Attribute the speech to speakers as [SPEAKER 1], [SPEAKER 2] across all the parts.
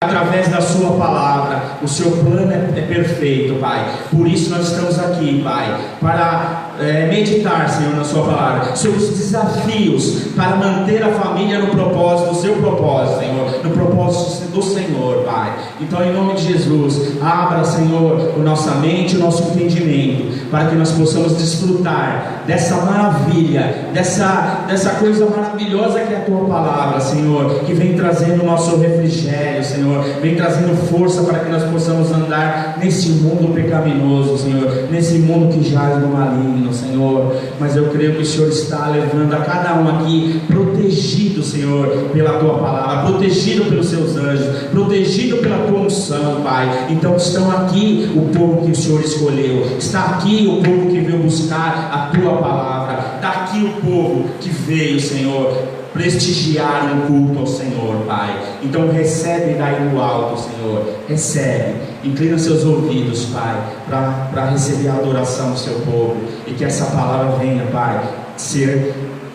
[SPEAKER 1] através da sua palavra. O seu plano é perfeito, Pai. Por isso nós estamos aqui, Pai, para meditar, Senhor, na sua palavra, sobre os desafios para manter a família no propósito, no seu propósito, Senhor, no propósito do Senhor, Pai. Então, em nome de Jesus, abra, Senhor, a nossa mente, o nosso entendimento, para que nós possamos desfrutar dessa maravilha, dessa coisa maravilhosa que é a tua palavra, Senhor, que vem trazendo o nosso refrigério, Senhor, vem trazendo força para que nós possamos andar nesse mundo pecaminoso, Senhor, nesse mundo que jaz no maligno, Senhor. Mas eu creio que o Senhor está levando a cada um aqui protegido, Senhor, pela tua palavra, protegido pelos seus anjos, protegido pela tua unção, Pai. Então estão aqui o povo que o Senhor escolheu, está aqui o povo que veio buscar a tua palavra, está aqui o povo que veio, Senhor, prestigiar um culto ao Senhor, Pai. Então recebe daí no alto, Senhor, recebe, inclina seus ouvidos, Pai, para receber a adoração do seu povo, e que essa palavra venha, Pai, ser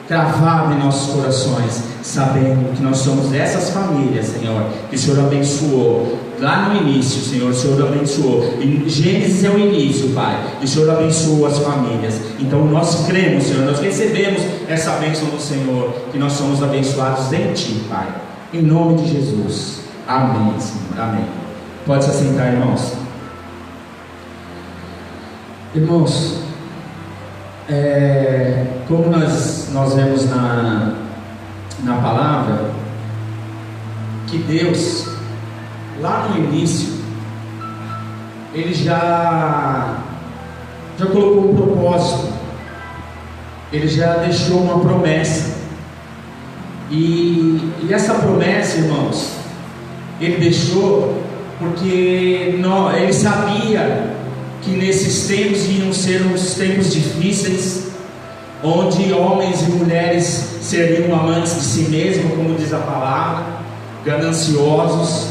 [SPEAKER 1] cravada em nossos corações, sabendo que nós somos dessas famílias, Senhor, que o Senhor abençoou lá no início, Senhor. O Senhor abençoou, em Gênesis é o início, Pai, e o Senhor abençoou as famílias. Então nós cremos, Senhor, nós recebemos essa bênção do Senhor, que nós somos abençoados em Ti, Pai, em nome de Jesus. Amém, Senhor, amém. Pode se assentar, irmãos. Irmãos, como nós vemos na palavra, que Deus, lá no início, Ele já colocou um propósito, Ele já deixou uma promessa, e essa promessa, irmãos, Ele deixou porque Ele sabia que nesses tempos iam ser uns tempos difíceis, onde homens e mulheres seriam amantes de si mesmos, como diz a palavra, gananciosos,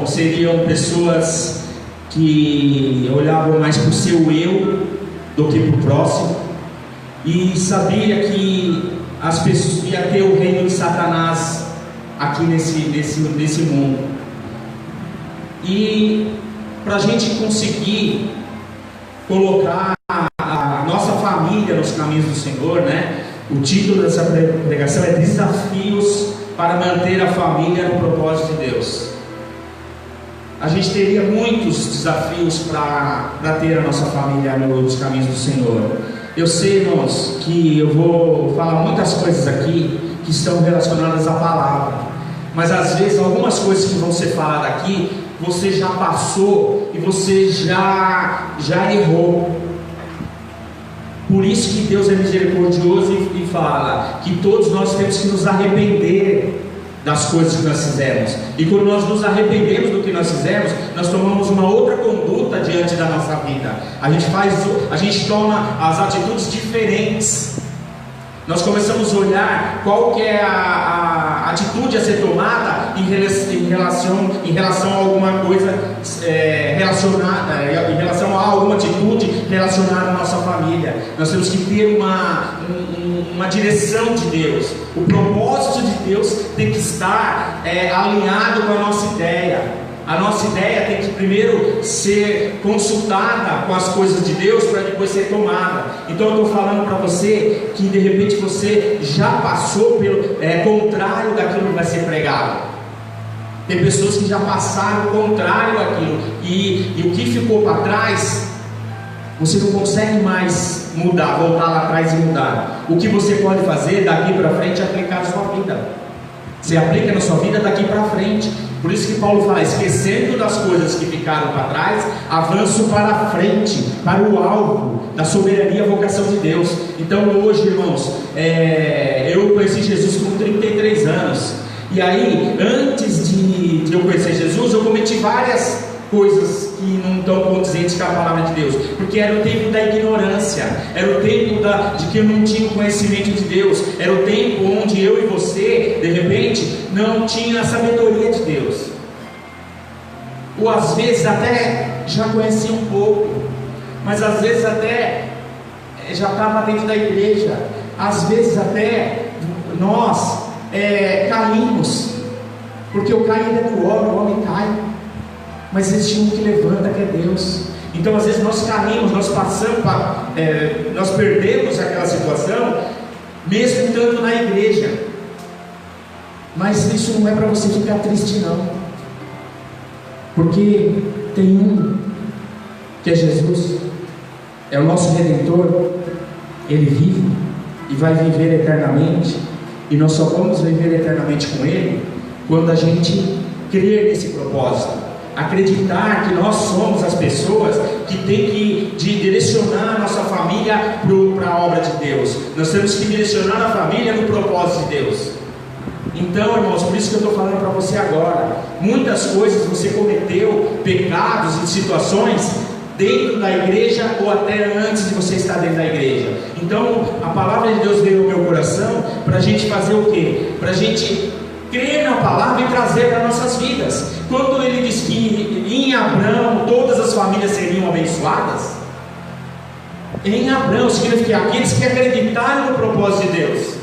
[SPEAKER 1] seriam pessoas que olhavam mais para o seu eu do que para o próximo, e sabia que as pessoas ia ter o reino de Satanás aqui nesse mundo. E para a gente conseguir colocar a nossa família nos caminhos do Senhor, né? O título dessa pregação é Desafios para manter a família no propósito de Deus. A gente teria muitos desafios para ter a nossa família nos caminhos do Senhor. Eu sei, irmãos, que eu vou falar muitas coisas aqui que estão relacionadas à palavra, mas às vezes algumas coisas que vão ser faladas aqui você já passou e você já errou. Por isso que Deus é misericordioso e fala que todos nós temos que nos arrepender das coisas que nós fizemos, e quando nós nos arrependemos do que nós fizemos, nós tomamos uma outra conduta diante da nossa vida. A gente toma as atitudes diferentes. Nós começamos a olhar qual que é a atitude a ser tomada em relação a alguma coisa em relação a alguma atitude relacionada à nossa família. Nós temos que ter uma direção de Deus. O propósito de Deus tem que estar alinhado com a nossa ideia. A nossa ideia tem que primeiro ser consultada com as coisas de Deus para depois ser tomada. Então eu estou falando para você que de repente você já passou pelo contrário daquilo que vai ser pregado. Tem pessoas que já passaram o contrário daquilo, e o que ficou para trás você não consegue mais mudar, voltar lá atrás e mudar. O que você pode fazer daqui para frente é aplicar na sua vida. Você aplica na sua vida daqui para frente. Por isso que Paulo fala, esquecendo das coisas que ficaram para trás, avanço para a frente, para o alvo da soberania e vocação de Deus. Então hoje, irmãos, eu conheci Jesus com 33 anos. E aí, antes de eu conhecer Jesus, eu cometi várias coisas que não estão condizentes com a palavra de Deus, porque era o tempo da ignorância, era o tempo de que eu não tinha conhecimento de Deus, era o tempo onde eu e você, de repente, não tinha a sabedoria de Deus, ou às vezes até já conhecia um pouco, mas às vezes até já estava dentro da igreja, às vezes até nós caímos, porque o cair é do homem, o homem cai, mas existe um que levanta, que é Deus. Então às vezes nós caímos, nós passamos, nós perdemos aquela situação, mesmo estando na igreja. Mas isso não é para você ficar triste não, porque tem um que é Jesus, é o nosso Redentor. Ele vive e vai viver eternamente, e nós só vamos viver eternamente com Ele quando a gente crer nesse propósito, acreditar que nós somos as pessoas que tem que direcionar a nossa família para a obra de Deus. Nós temos que direcionar a família no propósito de Deus. Então, irmãos, por isso que eu estou falando para você agora, muitas coisas você cometeu, pecados e situações dentro da igreja ou até antes de você estar dentro da igreja. Então a palavra de Deus veio ao meu coração para a gente fazer o quê? Para a gente crer na palavra e trazer para nossas vidas. Quando ele diz que em Abraão todas as famílias seriam abençoadas, em Abraão significa que aqueles que acreditaram no propósito de Deus,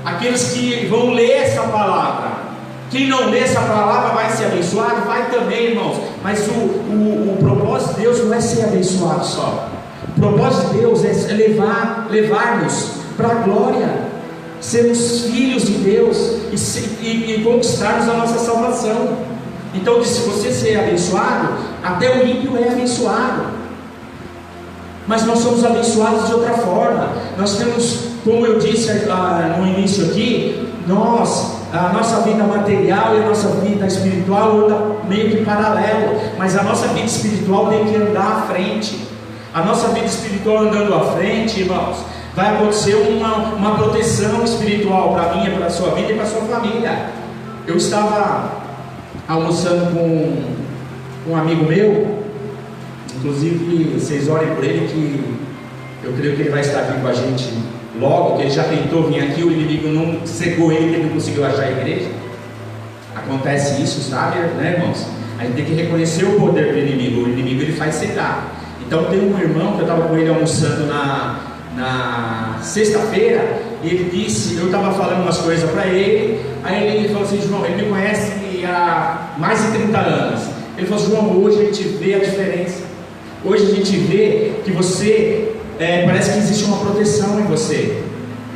[SPEAKER 1] aqueles que vão ler essa palavra. Quem não lê essa palavra vai ser abençoado? Vai também, irmãos. Mas o propósito de Deus não é ser abençoado só. O propósito de Deus é levar-nos para a glória, sermos filhos de Deus e conquistarmos a nossa salvação. Então, se você ser abençoado, até o ímpio é abençoado. Mas nós somos abençoados de outra forma. Nós temos, como eu disse no início aqui, a nossa vida material e a nossa vida espiritual andam meio que paralelo, mas a nossa vida espiritual tem que andar à frente. A nossa vida espiritual andando à frente, irmãos, vai acontecer uma proteção espiritual para mim, para a sua vida e para a sua família. Eu estava almoçando com um amigo meu, inclusive vocês orem por ele, que eu creio que ele vai estar aqui com a gente logo, que ele já tentou vir aqui, o inimigo não cegou ele, que ele não conseguiu achar a igreja. Acontece isso, sabe, né, irmãos? A gente tem que reconhecer o poder do inimigo. O inimigo ele faz cegar. Então tem um irmão que eu estava com ele almoçando na sexta-feira, e ele disse, eu estava falando umas coisas para ele, aí ele falou assim: João, ele me conhece há mais de 30 anos. Ele falou: João, hoje a gente vê a diferença. Hoje a gente vê que você parece que existe uma proteção em você.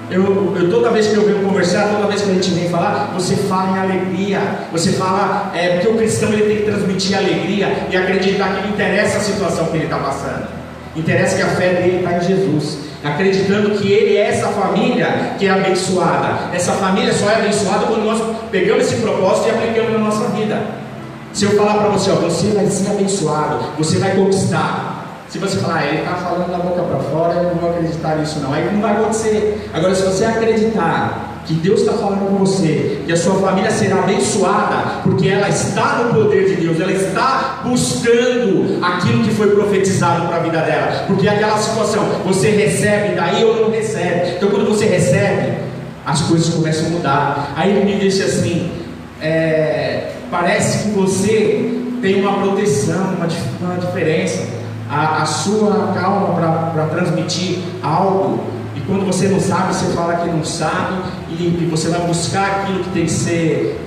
[SPEAKER 1] Eu toda vez que eu venho conversar, toda vez que a gente vem falar, você fala em alegria, você fala, porque o cristão ele tem que transmitir alegria e acreditar que não interessa a situação que ele está passando, interessa que a fé dele está em Jesus, acreditando que ele é essa família que é abençoada. Essa família só é abençoada quando nós pegamos esse propósito e aplicamos na nossa vida. Se eu falar para você, você vai ser abençoado, você vai conquistar. Se você falar, ele está falando da boca para fora, eu não vou acreditar nisso não, aí não vai acontecer. Agora, se você acreditar que Deus está falando com você, que a sua família será abençoada, porque ela está no poder de Deus, ela está buscando aquilo que foi profetizado para a vida dela, porque aquela situação, você recebe daí ou não recebe. Então quando você recebe, as coisas começam a mudar. Aí ele me disse assim, parece que você tem uma proteção, uma diferença. A sua calma para transmitir algo, e quando você não sabe, você fala que não sabe, e você vai buscar aquilo que tem que ser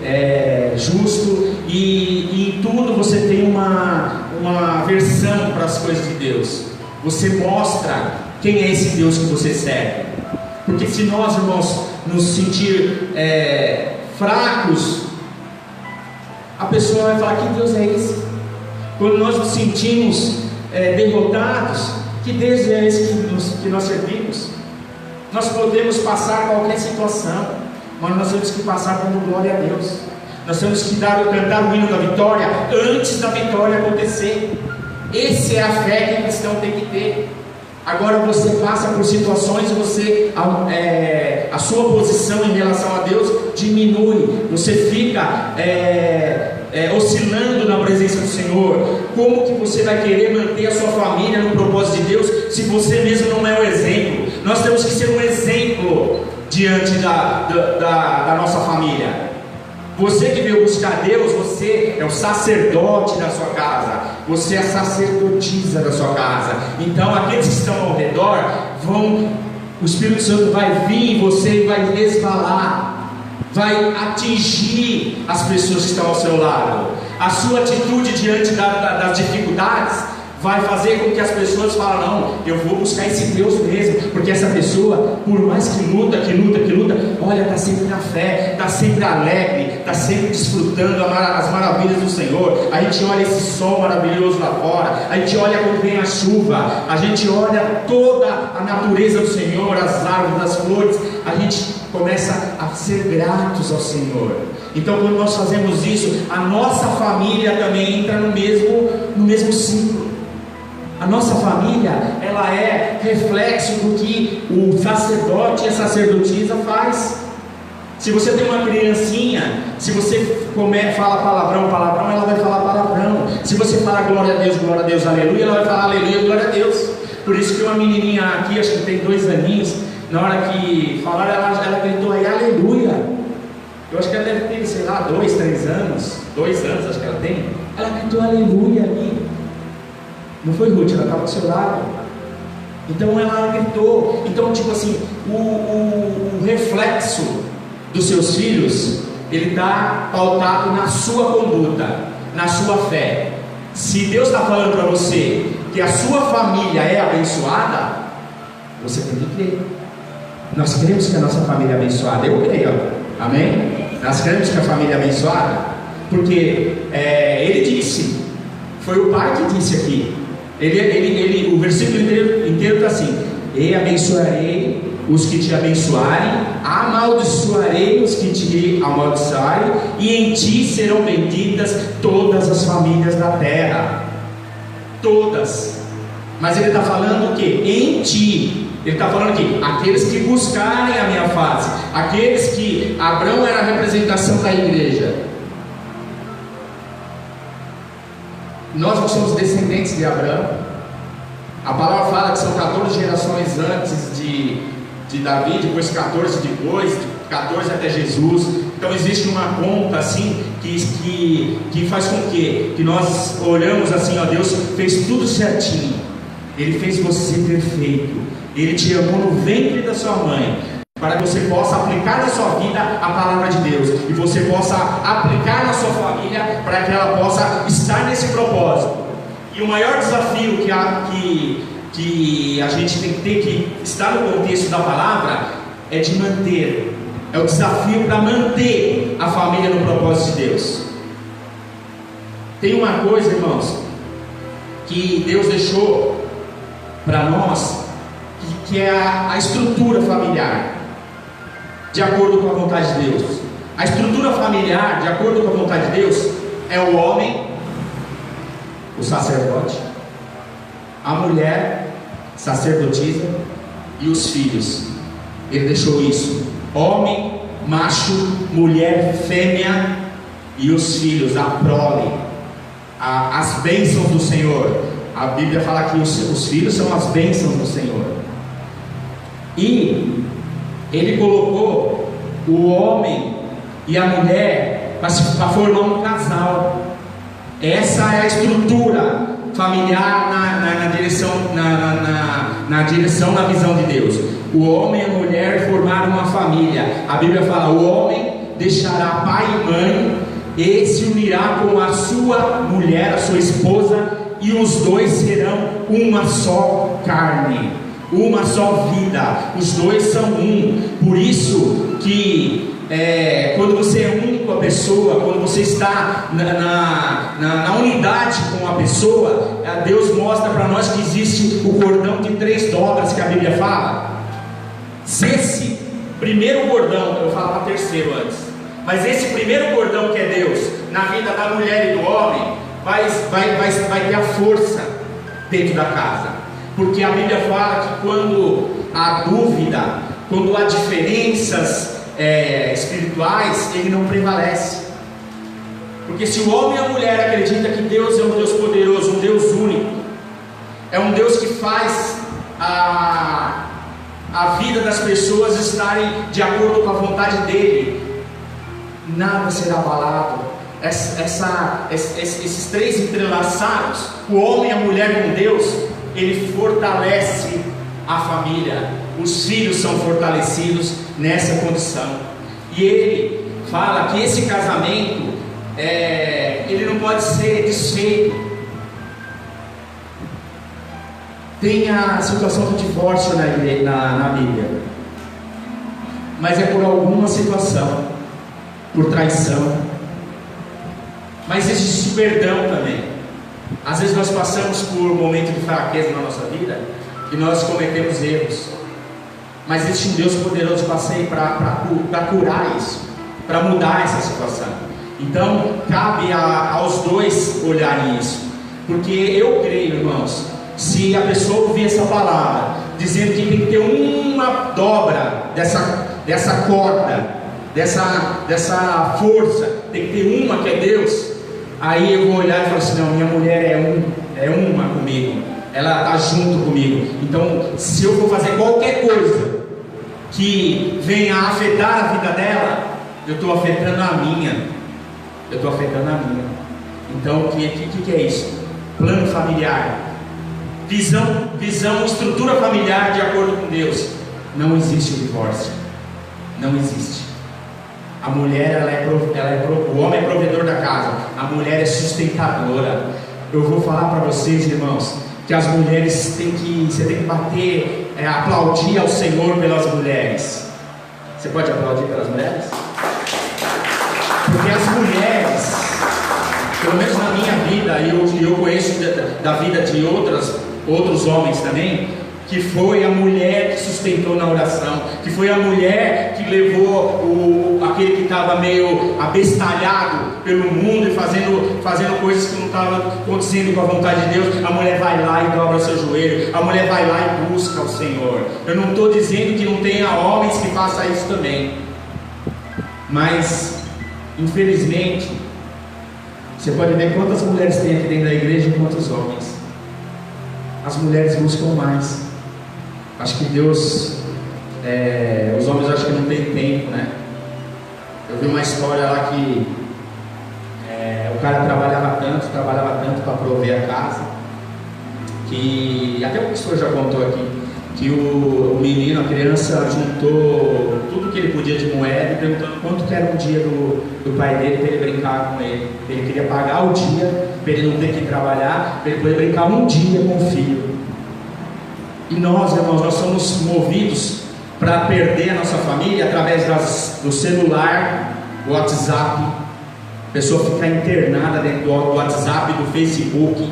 [SPEAKER 1] justo, e em tudo você tem uma aversão para as coisas de Deus. Você mostra quem é esse Deus que você serve, porque se nós, irmãos, nos sentir fracos, a pessoa vai falar: que Deus é esse? Quando nós nos sentimos derrotados, que Deus é esse que nós servimos? Nós podemos passar qualquer situação, mas nós temos que passar dando glória a Deus. Nós temos que cantar o hino da vitória antes da vitória acontecer. Essa é a fé que o cristão tem que ter. Agora você passa por situações, a sua posição em relação a Deus diminui, você fica oscilando na presença do Senhor. Como que você vai querer manter a sua família no propósito de Deus, se você mesmo não é o exemplo? Nós temos que ser um exemplo diante da nossa família. Você que veio buscar Deus, você é o sacerdote da sua casa, você é a sacerdotisa da sua casa. Então aqueles que estão ao redor o Espírito Santo vai vir em você e vai resvalar. vai atingir as pessoas que estão ao seu lado. A sua atitude diante das dificuldades vai fazer com que as pessoas falem: não, eu vou buscar esse Deus mesmo, porque essa pessoa, por mais que luta, olha, está sempre na fé, está sempre alegre, está sempre desfrutando as maravilhas do Senhor. A gente olha esse sol maravilhoso lá fora, a gente olha quando vem a chuva, a gente olha toda a natureza do Senhor, as árvores, as flores, a gente começa a ser gratos ao Senhor. Então, quando nós fazemos isso, a nossa família também entra no mesmo ciclo. A nossa família, ela é reflexo do que o sacerdote e a sacerdotisa faz. Se você tem uma criancinha, se você fala palavrão, ela vai falar palavrão. Se você fala glória a Deus, aleluia, ela vai falar aleluia, glória a Deus. Por isso que uma menininha aqui, acho que tem 2 aninhos, na hora que falaram, ela gritou aí aleluia. Eu acho que ela deve ter, sei lá, 2, 3 anos, 2 anos acho que ela tem. Ela gritou aleluia ali. Não foi, Ruth? Ela estava do seu lado. Então ela gritou. Então, tipo assim, o reflexo dos seus filhos, ele está pautado na sua conduta, na sua fé. Se Deus está falando para você que a sua família é abençoada, você tem que crer. Nós cremos que a nossa família é abençoada. Eu creio, amém? Nós cremos que a família é abençoada, porque ele disse, foi o pai que disse aqui. O versículo inteiro está assim: e abençoarei os que te abençoarem, amaldiçoarei os que te amaldiçoarem, e em ti serão benditas todas as famílias da terra. Todas. Mas ele está falando o que? Em ti. Ele está falando que aqueles que buscarem a minha face, aqueles que Abraão era a representação da igreja. Nós não somos descendentes de Abraão. A palavra fala que são 14 gerações antes de Davi, depois 14 depois, 14 até Jesus. Então existe uma conta assim que faz com que nós olhamos assim, ó, Deus fez tudo certinho. Ele fez você perfeito. Ele te amou no ventre da sua mãe, para que você possa aplicar na sua vida a palavra de Deus, e você possa aplicar na sua família, para que ela possa estar nesse propósito. E o maior desafio que a gente tem que ter, que está no contexto da palavra, é de manter, é o desafio para manter a família no propósito de Deus. Tem uma coisa, irmãos, que Deus deixou para nós, que é a estrutura familiar, de acordo com a vontade de Deus. A estrutura familiar, de acordo com a vontade de Deus, é o homem, o sacerdote, a mulher, sacerdotisa, e os filhos. Ele deixou isso: homem, macho, mulher, fêmea, e os filhos, a prole, as bênçãos do Senhor. A Bíblia fala que os filhos são as bênçãos do Senhor. E Ele colocou o homem e a mulher para formar um casal. Essa é a estrutura familiar na visão de Deus. O homem e a mulher formaram uma família. A Bíblia fala: o homem deixará pai e mãe e se unirá com a sua mulher, a sua esposa, e os dois serão uma só carne, uma só vida. Os dois são um. Por isso que quando você é único com a pessoa, quando você está na unidade com a pessoa, Deus mostra para nós que existe o cordão de 3 dobras que a Bíblia fala. Se esse primeiro cordão, eu falava terceiro antes, mas esse primeiro cordão que é Deus na vida da mulher e do homem vai ter a força dentro da casa. Porque a Bíblia fala que quando há dúvida, quando há diferenças espirituais, ele não prevalece. Porque se o homem e a mulher acreditam que Deus é um Deus poderoso, um Deus único, é um Deus que faz a vida das pessoas estarem de acordo com a vontade dele, nada será abalado. Esses 3 entrelaçados, o homem e a mulher com Deus, ele fortalece a família. Os filhos são fortalecidos nessa condição. E ele fala que esse casamento ele não pode ser desfeito. Tem a situação do divórcio na Bíblia, mas é por alguma situação, por traição. Mas existe perdão também. Às vezes nós passamos por um momento de fraqueza na nossa vida e nós cometemos erros, mas existe um Deus poderoso para curar isso, para mudar essa situação. Então cabe aos dois olharem isso, porque eu creio, irmãos, se a pessoa ouvir essa palavra dizendo que tem que ter uma dobra dessa corda, dessa força, tem que ter uma que é Deus, aí eu vou olhar e falar assim: não, minha mulher é uma comigo, ela está junto comigo. Então, se eu for fazer qualquer coisa que venha a afetar a vida dela, eu estou afetando a minha. Então, o que é isso? Plano familiar, visão, estrutura familiar de acordo com Deus. Não existe o divórcio, não existe. A mulher, o homem é provedor da casa, a mulher é sustentadora. Eu vou falar para vocês, irmãos, que as mulheres você tem que bater, aplaudir ao Senhor pelas mulheres. Você pode aplaudir pelas mulheres? Porque as mulheres, pelo menos na minha vida, e eu conheço da vida de outros homens também, que foi a mulher que sustentou na oração, que foi a mulher que levou aquele que estava meio abestalhado pelo mundo e fazendo coisas que não estavam acontecendo com a vontade de Deus. A mulher vai lá e dobra seu joelho, a mulher vai lá e busca o Senhor. Eu não estou dizendo que não tenha homens que façam isso também, mas infelizmente você pode ver quantas mulheres tem aqui dentro da igreja e quantos homens. As mulheres buscam mais. Acho que Deus, os homens acham que não tem tempo, né? Eu vi uma história lá que o cara trabalhava tanto para prover a casa, que até o pastor já contou aqui, que o menino, a criança, juntou tudo que ele podia de moeda e perguntando quanto que era um dia do pai dele para ele brincar com ele. Ele queria pagar o dia para ele não ter que trabalhar, para ele poder brincar um dia com o filho. E nós, irmãos, nós somos movidos para perder a nossa família através do celular, do WhatsApp. A pessoa fica internada dentro do WhatsApp, do Facebook,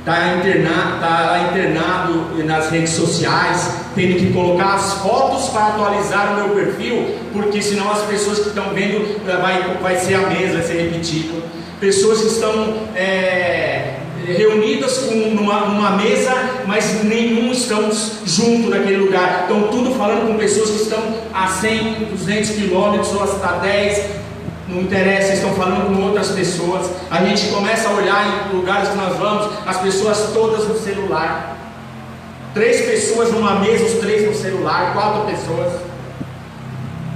[SPEAKER 1] está internado nas redes sociais, tendo que colocar as fotos para atualizar o meu perfil, porque senão as pessoas que estão vendo vai ser a mesma, vai ser repetido. Pessoas que estão reunidas numa mesa, mas nenhum estão junto naquele lugar. Estão tudo falando com pessoas que estão a 100, 200 quilômetros ou a 10, não interessa, estão falando com outras pessoas. A gente começa a olhar em lugares que nós vamos, as pessoas todas no celular. 3 pessoas numa mesa, os 3 no celular, 4 pessoas.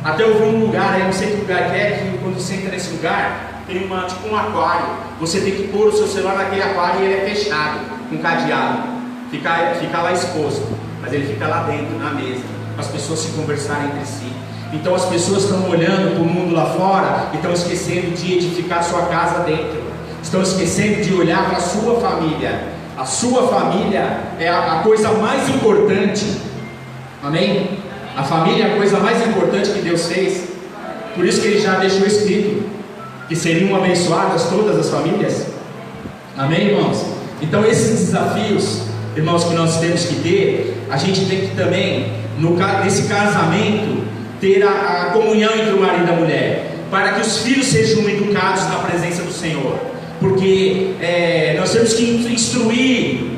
[SPEAKER 1] Até eu vi um lugar, eu não sei que lugar que é, que quando você entra nesse lugar, tem tipo um aquário. Você tem que pôr o seu celular naquele aquário e ele é fechado, com cadeado. Fica lá exposto, mas ele fica lá dentro, na mesa, para as pessoas se conversarem entre si. Então as pessoas estão olhando para o mundo lá fora e estão esquecendo de edificar sua casa dentro. Estão esquecendo de olhar para a sua família. A sua família é a coisa mais importante. Amém? A família é a coisa mais importante que Deus fez. Por isso que Ele já deixou escrito que seriam abençoadas todas as famílias. Amém, irmãos? Então esses desafios, irmãos, que nós temos que ter, a gente tem que também, nesse casamento, ter a comunhão entre o marido e a mulher, para que os filhos sejam educados na presença do Senhor. Porque nós temos que instruir,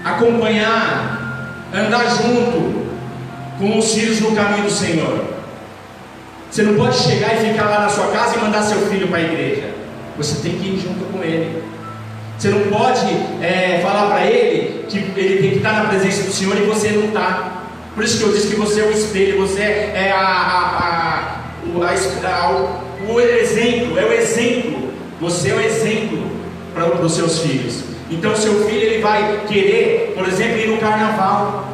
[SPEAKER 1] acompanhar, andar junto com os filhos no caminho do Senhor. Você não pode chegar e ficar lá na sua casa e mandar seu filho para a igreja. Você tem que ir junto com ele. Você não pode falar para ele que ele tem que estar na presença do Senhor e você não está. Por isso que eu disse que você é o espelho, você é o exemplo, é o exemplo. Você é o exemplo para os seus filhos. Então seu filho ele vai querer, por exemplo, ir no carnaval.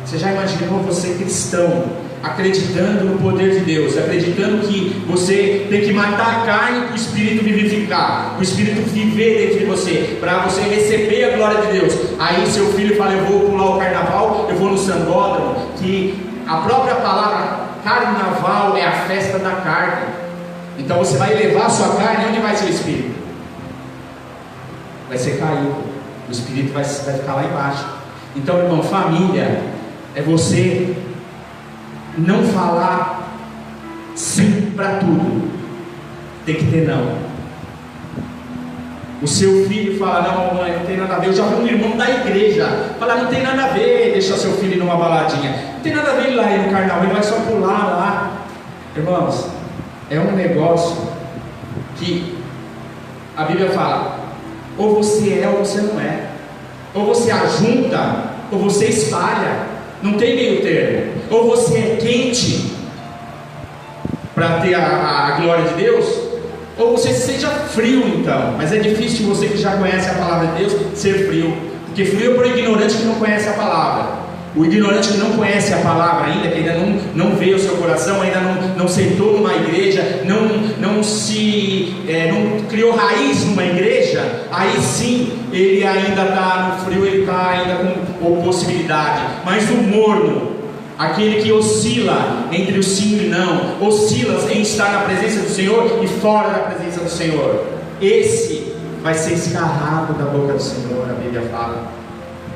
[SPEAKER 1] Você já imaginou você cristão acreditando no poder de Deus, acreditando que você tem que matar a carne para o Espírito vivificar, para o Espírito viver dentro de você, para você receber a glória de Deus. Aí seu filho fala: eu vou pular o carnaval, eu vou no sambódromo, que a própria palavra carnaval é a festa da carne. Então você vai levar a sua carne, onde vai ser o Espírito? Vai ser caído, o Espírito vai ficar lá embaixo. Então, irmão, família é você não falar sim para tudo, tem que ter não. O seu filho fala: não, mãe, não tem nada a ver. Eu já vi um irmão da igreja falar: não tem nada a ver deixar seu filho ir numa baladinha, não tem nada a ver ele lá ir no carnaval, ele vai só pular lá. Irmãos, é um negócio que a Bíblia fala: ou você é ou você não é, ou você ajunta ou você espalha, não tem meio termo. Ou você é quente para ter a glória de Deus, ou você seja frio. Então, mas é difícil você que já conhece a palavra de Deus ser frio, porque frio é para o ignorante que não conhece a palavra. O ignorante que não conhece a palavra ainda, que ainda não veio ao seu coração, ainda não sentou numa igreja, não criou raiz numa igreja, aí sim ele ainda está no frio, ele está ainda com possibilidade. Mas o morno, aquele que oscila entre o sim e não, oscila em estar na presença do Senhor e fora da presença do Senhor, esse vai ser escarrado da boca do Senhor, a Bíblia fala.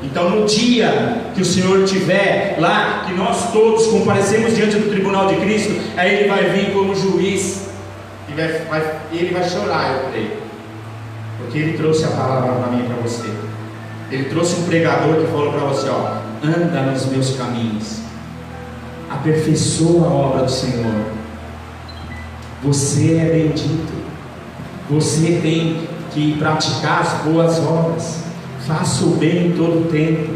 [SPEAKER 1] Então, no dia que o Senhor tiver lá, que nós todos comparecemos diante do tribunal de Cristo, aí Ele vai vir como juiz e Ele vai chorar, eu creio, porque Ele trouxe a palavra para mim e para você. Ele trouxe um pregador que falou para você: ó, anda nos meus caminhos, aperfeiçoa a obra do Senhor. Você é bendito, você tem que praticar as boas obras. Faça o bem em todo o tempo.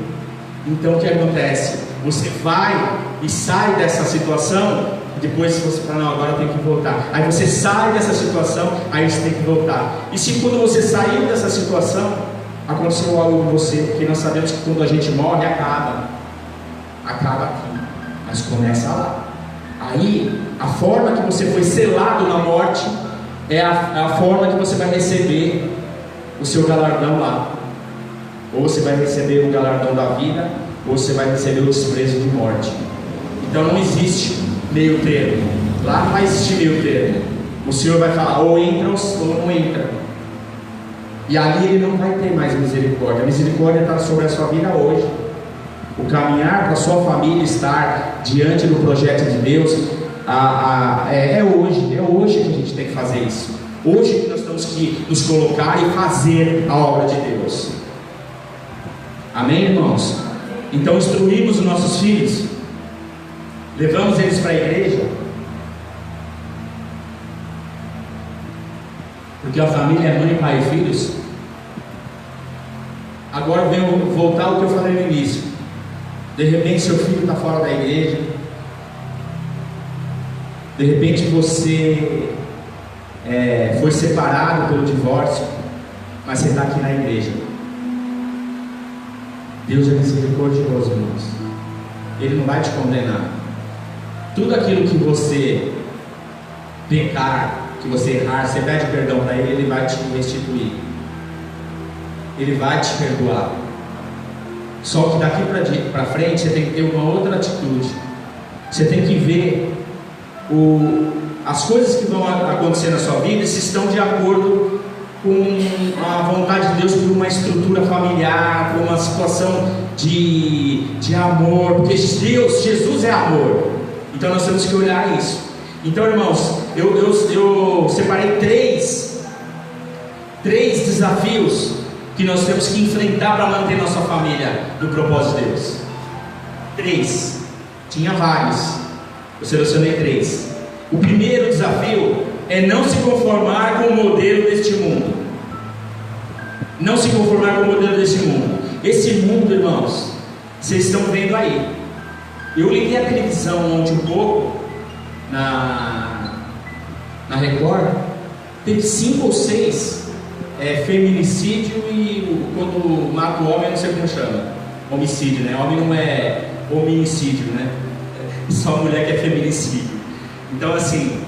[SPEAKER 1] Então o que acontece? Você vai e sai dessa situação. Depois você fala: não, agora eu tenho que voltar. Aí você sai dessa situação, aí você tem que voltar. E se quando você saiu dessa situação, aconteceu algo com você, porque nós sabemos que quando a gente morre, acaba aqui, mas começa lá. Aí a forma que você foi selado na morte é a forma que você vai receber o seu galardão lá. Ou você vai receber o galardão da vida, ou você vai receber o desprezo de morte. Então não existe meio termo. Lá não vai existir meio termo. O Senhor vai falar: ou entra ou não entra. E ali Ele não vai ter mais misericórdia. A misericórdia está sobre a sua vida hoje. O caminhar para a sua família estar diante do projeto de Deus é hoje. É hoje que a gente tem que fazer isso. Hoje que nós temos que nos colocar e fazer a obra de Deus. Amém, irmãos? Então instruímos os nossos filhos, levamos eles para a igreja, porque a família é mãe, pai e filhos. Agora venho voltar ao que eu falei no início. De repente seu filho está fora da igreja, de repente você foi separado pelo divórcio, mas você está aqui na igreja. Deus é misericordioso, irmãos. Ele não vai te condenar. Tudo aquilo que você pecar, que você errar, você pede perdão para Ele, Ele vai te restituir. Ele vai te perdoar. Só que daqui para frente você tem que ter uma outra atitude. Você tem que ver as coisas que vão acontecer na sua vida, se estão de acordo com a vontade de Deus, por uma estrutura familiar, por uma situação de amor, porque Jesus é amor. Então nós temos que olhar isso. Então, irmãos, eu separei três desafios que nós temos que enfrentar para manter nossa família no propósito de Deus. 3, tinha vários, eu selecionei 3. O primeiro desafio é não se conformar com o modelo deste mundo. Não se conformar com o modelo deste mundo. Esse mundo, irmãos, vocês estão vendo aí. Eu liguei a televisão ontem um pouco na Record. Teve 5 ou 6 feminicídio e quando mata o homem, eu não sei como chama. Homicídio, né? Homem não é hominicídio, né? e só mulher que é feminicídio. Então assim,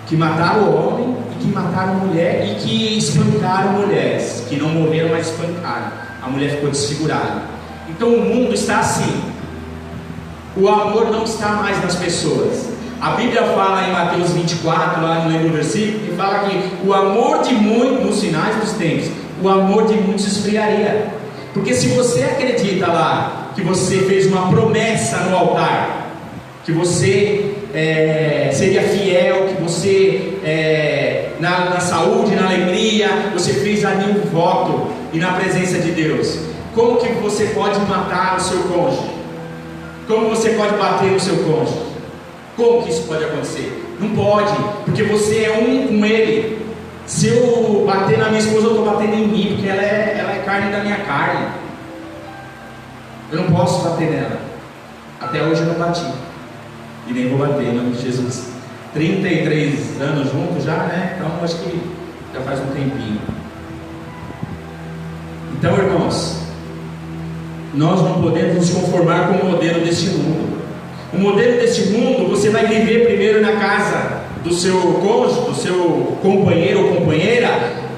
[SPEAKER 1] que mataram o homem, e que mataram a mulher, e que espancaram mulheres, que não morreram, mas espancaram. A mulher ficou desfigurada. Então o mundo está assim. O amor não está mais nas pessoas. A Bíblia fala em Mateus 24, lá no livro do versículo, que fala que o amor de muitos, nos finais dos tempos, o amor de muitos esfriaria. Porque se você acredita lá, que você fez uma promessa no altar, que você seria fiel, que você na saúde, na alegria, você fez ali um voto, e na presença de Deus, como que você pode matar o seu cônjuge? Como você pode bater no seu cônjuge? Como que isso pode acontecer? Não pode, porque você é um com ele. Se eu bater na minha esposa, eu estou batendo em mim, porque ela é carne da minha carne. Eu não posso bater nela. Até hoje eu não bati, e nem vou bater, em nome de Jesus. 33 anos juntos já, né? Então acho que já faz um tempinho. Então, irmãos, nós não podemos nos conformar com o modelo deste mundo. O modelo deste mundo, você vai viver primeiro na casa do seu cônjuge, do seu companheiro ou companheira,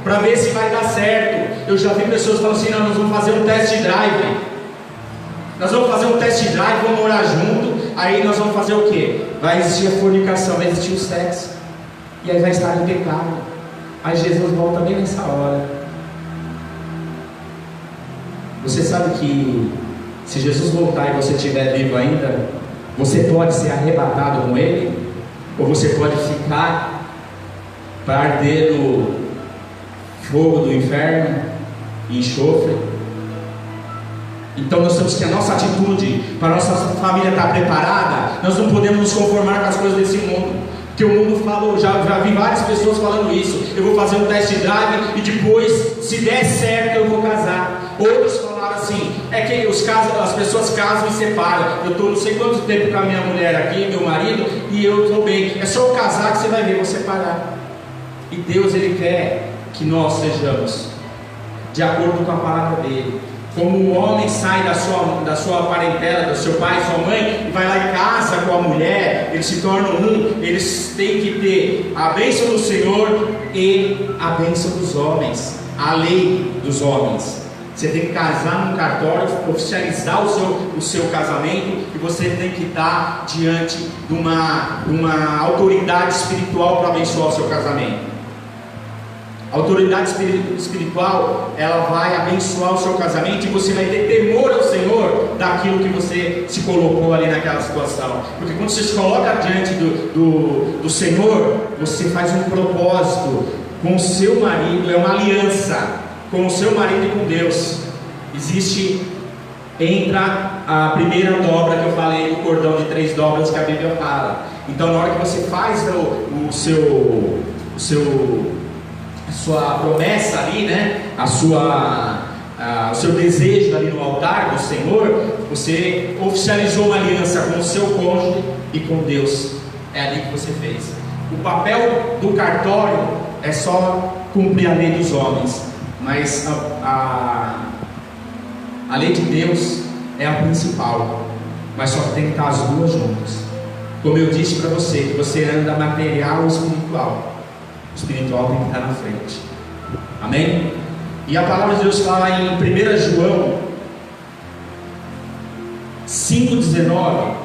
[SPEAKER 1] para ver se vai dar certo. Eu já vi pessoas falando assim: não, nós vamos fazer um test drive. Nós vamos fazer um test drive, vamos morar junto. Aí nós vamos fazer o quê? Vai existir a fornicação, vai existir o sexo, e aí vai estar em pecado. Aí Jesus volta bem nessa hora. Você sabe que se Jesus voltar e você estiver vivo ainda, você pode ser arrebatado com Ele, ou você pode ficar para arder no fogo do inferno, enxofre. Então nós temos que a nossa atitude, para a nossa família estar preparada, nós não podemos nos conformar com as coisas desse mundo. Porque o mundo falou, já vi várias pessoas falando isso: eu vou fazer um test drive e depois, se der certo, eu vou casar. Outros falaram assim: é que as pessoas casam e separam. Eu estou não sei quanto tempo com a minha mulher aqui, meu marido, e eu estou bem. É só eu casar que você vai ver, eu vou separar. E Deus, Ele quer que nós sejamos de acordo com a palavra dEle. Como o homem sai da sua parentela, do seu pai, sua mãe, e vai lá e casa com a mulher, eles se tornam um. Eles têm que ter a bênção do Senhor e a bênção dos homens, a lei dos homens. Você tem que casar num cartório, oficializar o seu casamento, e você tem que estar diante de uma autoridade espiritual para abençoar o seu casamento. A autoridade espiritual, ela vai abençoar o seu casamento, e você vai ter temor ao Senhor daquilo que você se colocou ali naquela situação. Porque quando você se coloca diante do Senhor, você faz um propósito com o seu marido, é uma aliança com o seu marido e com Deus. Entra a primeira dobra que eu falei, o cordão de 3 dobras que a Bíblia fala. Então na hora que você faz a sua promessa ali, né? O seu desejo ali no altar do Senhor, você oficializou uma aliança com o seu cônjuge e com Deus. É ali que você fez. O papel do cartório é só cumprir a lei dos homens, mas a lei de Deus é a principal. Mas só tem que estar as duas juntas. Como eu disse para você, que você anda material ou espiritual. O espiritual tem que estar na frente. Amém? E a palavra de Deus fala em 1 João 5,19.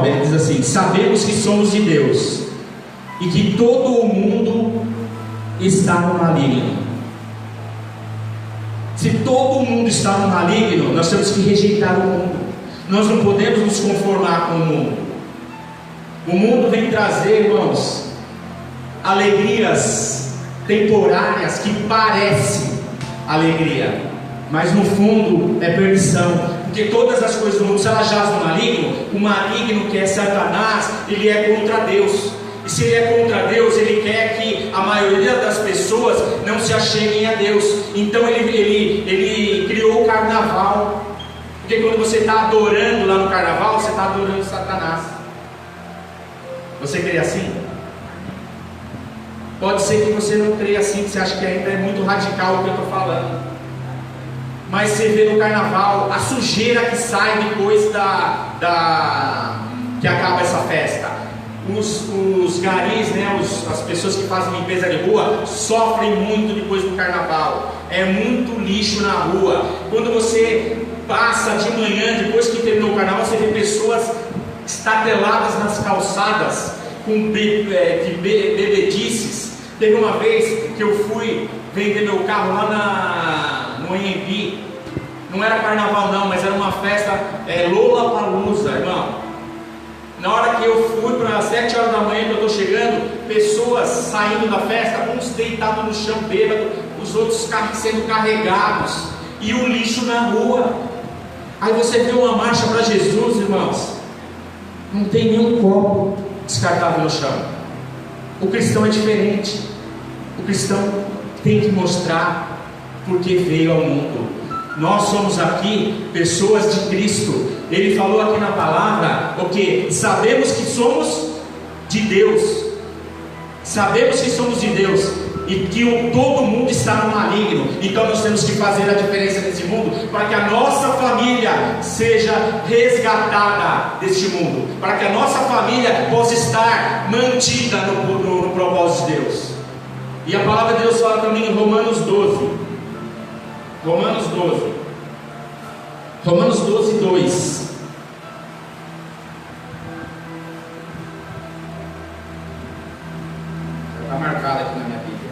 [SPEAKER 1] Ele diz assim: sabemos que somos de Deus e que todo o mundo está no maligno. Se todo o mundo está no maligno, nós temos que rejeitar o mundo. Nós não podemos nos conformar com o mundo. O mundo vem trazer, irmãos, alegrias temporárias que parecem alegria, mas no fundo é perdição. Porque todas as coisas do mundo, se ela jaz no maligno, o maligno, que é Satanás, ele é contra Deus. E se ele é contra Deus, ele quer que a maioria das pessoas não se acheguem a Deus. Então ele criou o carnaval. Porque quando você está adorando lá no carnaval, você está adorando Satanás. Você crê assim? Pode ser que você não creia assim, que você acha que ainda é muito radical o que eu estou falando. mas você vê no carnaval a sujeira que sai depois que acaba essa festa. Os garis, né, as pessoas que fazem limpeza de rua, sofrem muito depois do carnaval. É muito lixo na rua. Quando você passa de manhã, depois que terminou o carnaval, você vê pessoas estateladas nas calçadas, com bebedices. Teve uma vez que eu fui vender meu carro lá no Anhembi. Não era carnaval não, mas era uma festa Lollapalooza, irmão. Na hora que eu fui para as 7 horas da manhã, que eu estou chegando, pessoas saindo da festa, uns deitados no chão bêbado, os outros sendo carregados, e o lixo na rua. Aí você vê uma marcha para Jesus, irmãos, não tem nenhum copo descartável no chão. O cristão é diferente. O cristão tem que mostrar porque veio ao mundo. Nós somos aqui pessoas de Cristo. Ele falou aqui na palavra o que? Sabemos que somos de Deus. Sabemos que somos de Deus e que todo mundo está no maligno. Então nós temos que fazer a diferença nesse mundo, para que a nossa família seja resgatada deste mundo, para que a nossa família possa estar mantida no propósito de Deus. E a palavra de Deus fala também em Romanos 12, 2. Está marcado aqui na minha Bíblia.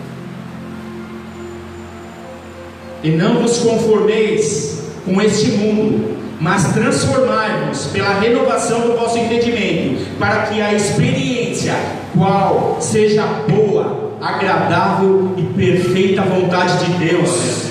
[SPEAKER 1] E não vos conformeis com este mundo, mas transformai-vos pela renovação do vosso entendimento, para que a experiência qual seja boa, agradável e perfeita vontade de Deus.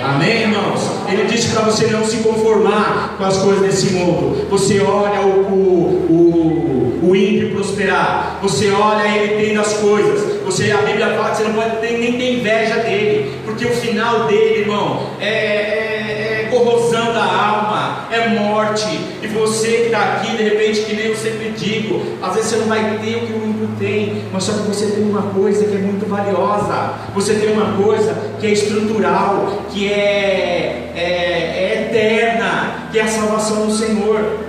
[SPEAKER 1] Amém, irmãos? Ele disse para você não se conformar com as coisas desse mundo. Você olha o ímpio prosperar, você olha ele tendo as coisas, a Bíblia fala que você não pode nem ter inveja dele, porque o final dele, irmão, é corrosão da alma, é morte. E você que está aqui, de repente, que nem eu sempre digo, às vezes você não vai ter o que o ímpio tem, mas só que você tem uma coisa que é muito valiosa, você tem uma coisa que é estrutural, que é eterna, que é a salvação do Senhor.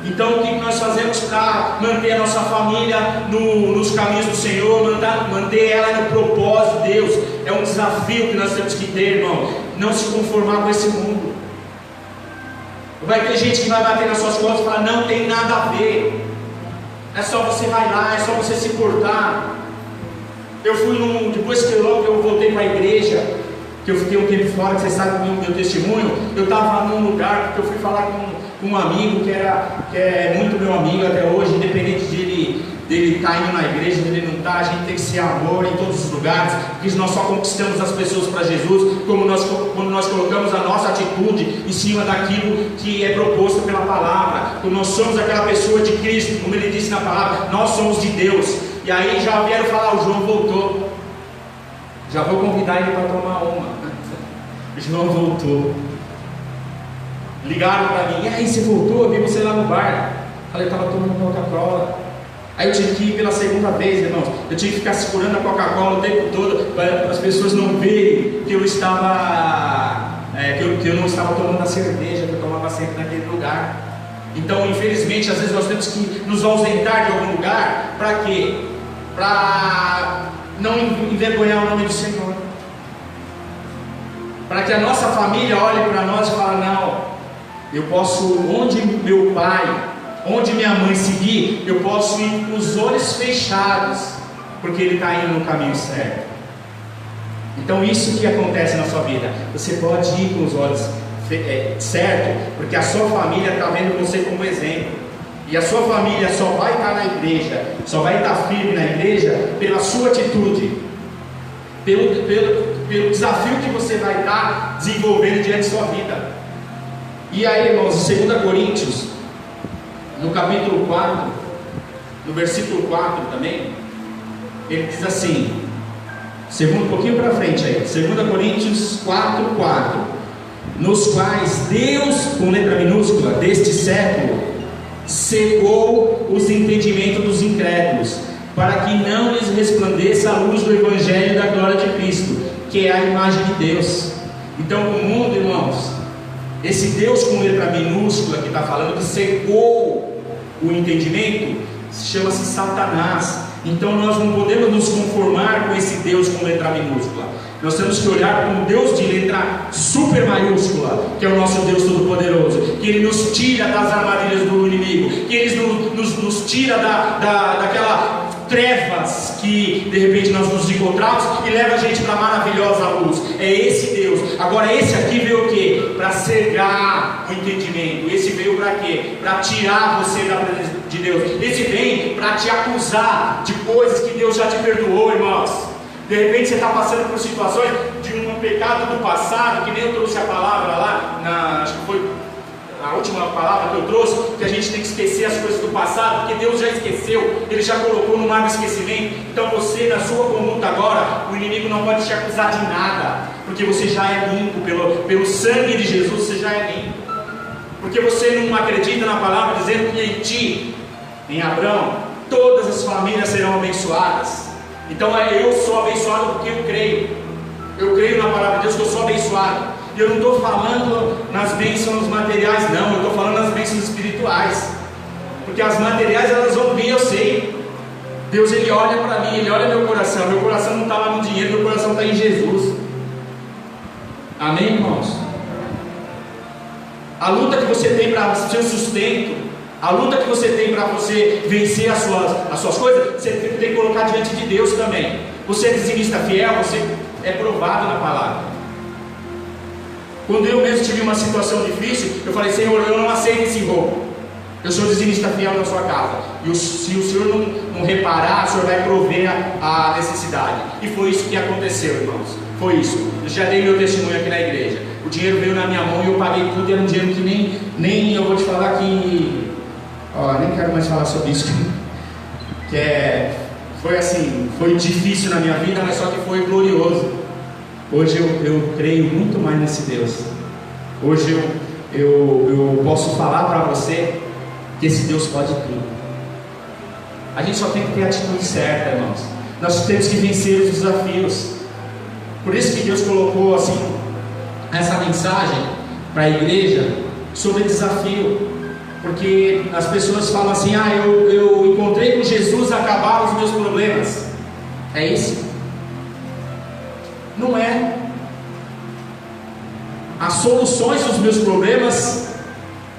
[SPEAKER 1] Então o que nós fazemos para manter a nossa família nos caminhos do Senhor, manter ela no propósito de Deus? É um desafio que nós temos que ter, irmão. Não se conformar com esse mundo. Vai ter gente que vai bater nas suas costas e falar: não tem nada a ver, é só você vai lá, é só você se portar. Eu fui depois que logo eu voltei para a igreja, que eu fiquei um tempo fora, que vocês sabem do meu testemunho, eu estava num lugar, porque eu fui falar com um amigo que é muito meu amigo até hoje, independente dele estar indo na igreja, dele não estar, a gente tem que ser amor em todos os lugares, porque nós só conquistamos as pessoas para Jesus quando nós colocamos a nossa atitude em cima daquilo que é proposto pela palavra. Quando nós somos aquela pessoa de Cristo, como ele disse na palavra, nós somos de Deus. E aí já vieram falar: o João voltou, já vou convidar ele para tomar uma. O João voltou. Ligaram para mim: e aí, você voltou? Eu vi você lá no bar. Falei: eu estava tomando Coca-Cola. Aí eu tive que ir pela segunda vez, irmãos. Eu tive que ficar segurando a Coca-Cola o tempo todo, para as pessoas não verem que eu estava que eu não estava tomando a cerveja que eu tomava sempre naquele lugar. Então, infelizmente, às vezes nós temos que nos ausentar de algum lugar. Para quê? Para não envergonhar o nome do Senhor, para que a nossa família olhe para nós e fale: não, eu posso, onde meu pai, onde minha mãe seguir, eu posso ir com os olhos fechados, porque ele está indo no caminho certo. Então isso que acontece na sua vida, você pode ir com os olhos certo, porque a sua família está vendo você como exemplo. E a sua família só vai estar na igreja, só vai estar firme na igreja pela sua atitude, pelo desafio que você vai estar desenvolvendo diante da sua vida. E aí, irmãos, em 2 Coríntios, no capítulo 4, no versículo 4 também, ele diz assim, um pouquinho para frente aí, 2 Coríntios 4, 4: nos quais Deus, com letra minúscula, deste século, cegou os entendimentos dos incrédulos, para que não lhes resplandeça a luz do Evangelho da glória de Cristo, que é a imagem de Deus. Então o mundo, irmãos, esse Deus com letra minúscula que está falando, que cegou o entendimento, chama-se Satanás. Então nós não podemos nos conformar com esse Deus com letra minúscula. Nós temos que olhar para um Deus de letra super maiúscula, que é o nosso Deus Todo-Poderoso, que Ele nos tira das armadilhas do inimigo, que Ele nos tira daquela trevas que de repente nós nos encontramos e leva a gente para a maravilhosa luz. É esse Deus. Agora esse aqui veio o quê? Para cegar o entendimento. Esse veio para quê? Para tirar você da presença de Deus. Esse vem para te acusar de coisas que Deus já te perdoou, irmãos. De repente você está passando por situações de um pecado do passado, que nem eu trouxe a palavra lá, acho que foi a última palavra que eu trouxe, que a gente tem que esquecer as coisas do passado, porque Deus já esqueceu, Ele já colocou no mar do esquecimento. Então você, na sua conduta agora, o inimigo não pode te acusar de nada, porque você já é limpo, pelo sangue de Jesus você já é limpo. Porque você não acredita na palavra dizendo que em ti, em Abraão, todas as famílias serão abençoadas. Então eu sou abençoado porque eu creio. Eu creio na palavra de Deus que eu sou abençoado. E eu não estou falando nas bênçãos materiais, não. Eu estou falando nas bênçãos espirituais. Porque as materiais elas vão vir, eu sei. Deus Ele olha para mim, Ele olha meu coração. Meu coração não está lá no dinheiro, meu coração está em Jesus. Amém, irmãos? A luta que você tem para seu sustento, a luta que você tem para você vencer as suas coisas, você tem que colocar diante de Deus também. Você é dizimista fiel, você é provado na palavra. Quando eu mesmo tive uma situação difícil, eu falei: Senhor, eu não aceito esse roubo. Eu sou dizimista fiel na sua casa. E se o Senhor não reparar, o Senhor vai prover a necessidade. E foi isso que aconteceu, irmãos. Foi isso. Eu já dei meu testemunho aqui na igreja. O dinheiro veio na minha mão e eu paguei tudo. E era um dinheiro que nem eu vou te falar que... nem quero mais falar sobre isso. Foi assim, foi difícil na minha vida, mas só que foi glorioso. Hoje eu creio muito mais nesse Deus. Hoje eu posso falar para você que esse Deus pode tudo. A gente só tem que ter a atitude certa, irmãos. Nós temos que vencer os desafios. Por isso que Deus colocou assim essa mensagem para a igreja sobre desafio. Porque as pessoas falam assim: eu encontrei com Jesus, acabaram os meus problemas. É isso? Não é. As soluções dos meus problemas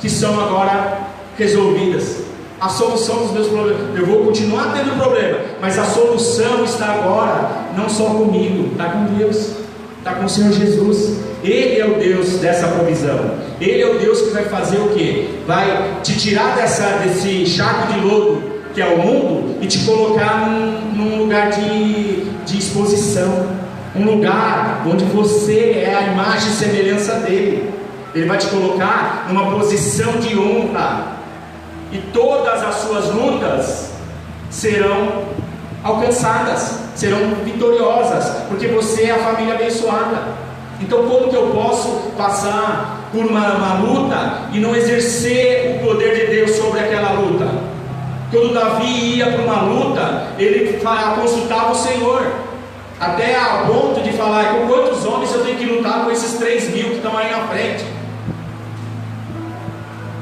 [SPEAKER 1] que são agora resolvidas. A solução dos meus problemas, eu vou continuar tendo problema, mas a solução está agora, não só comigo, está com Deus, está com o Senhor Jesus. Ele é o Deus dessa provisão. Ele é o Deus que vai fazer o quê? Vai te tirar desse charco de lodo que é o mundo e te colocar num lugar de exposição, um lugar onde você é a imagem e semelhança dele. Ele vai te colocar numa posição de honra, e todas as suas lutas serão alcançadas, serão vitoriosas, porque você é a família abençoada. Então como que eu posso passar por uma luta e não exercer o poder de Deus sobre aquela luta? Quando Davi ia para uma luta, ele consultava o Senhor, até a ponto de falar: com quantos homens eu tenho que lutar com esses 3.000 que estão aí na frente?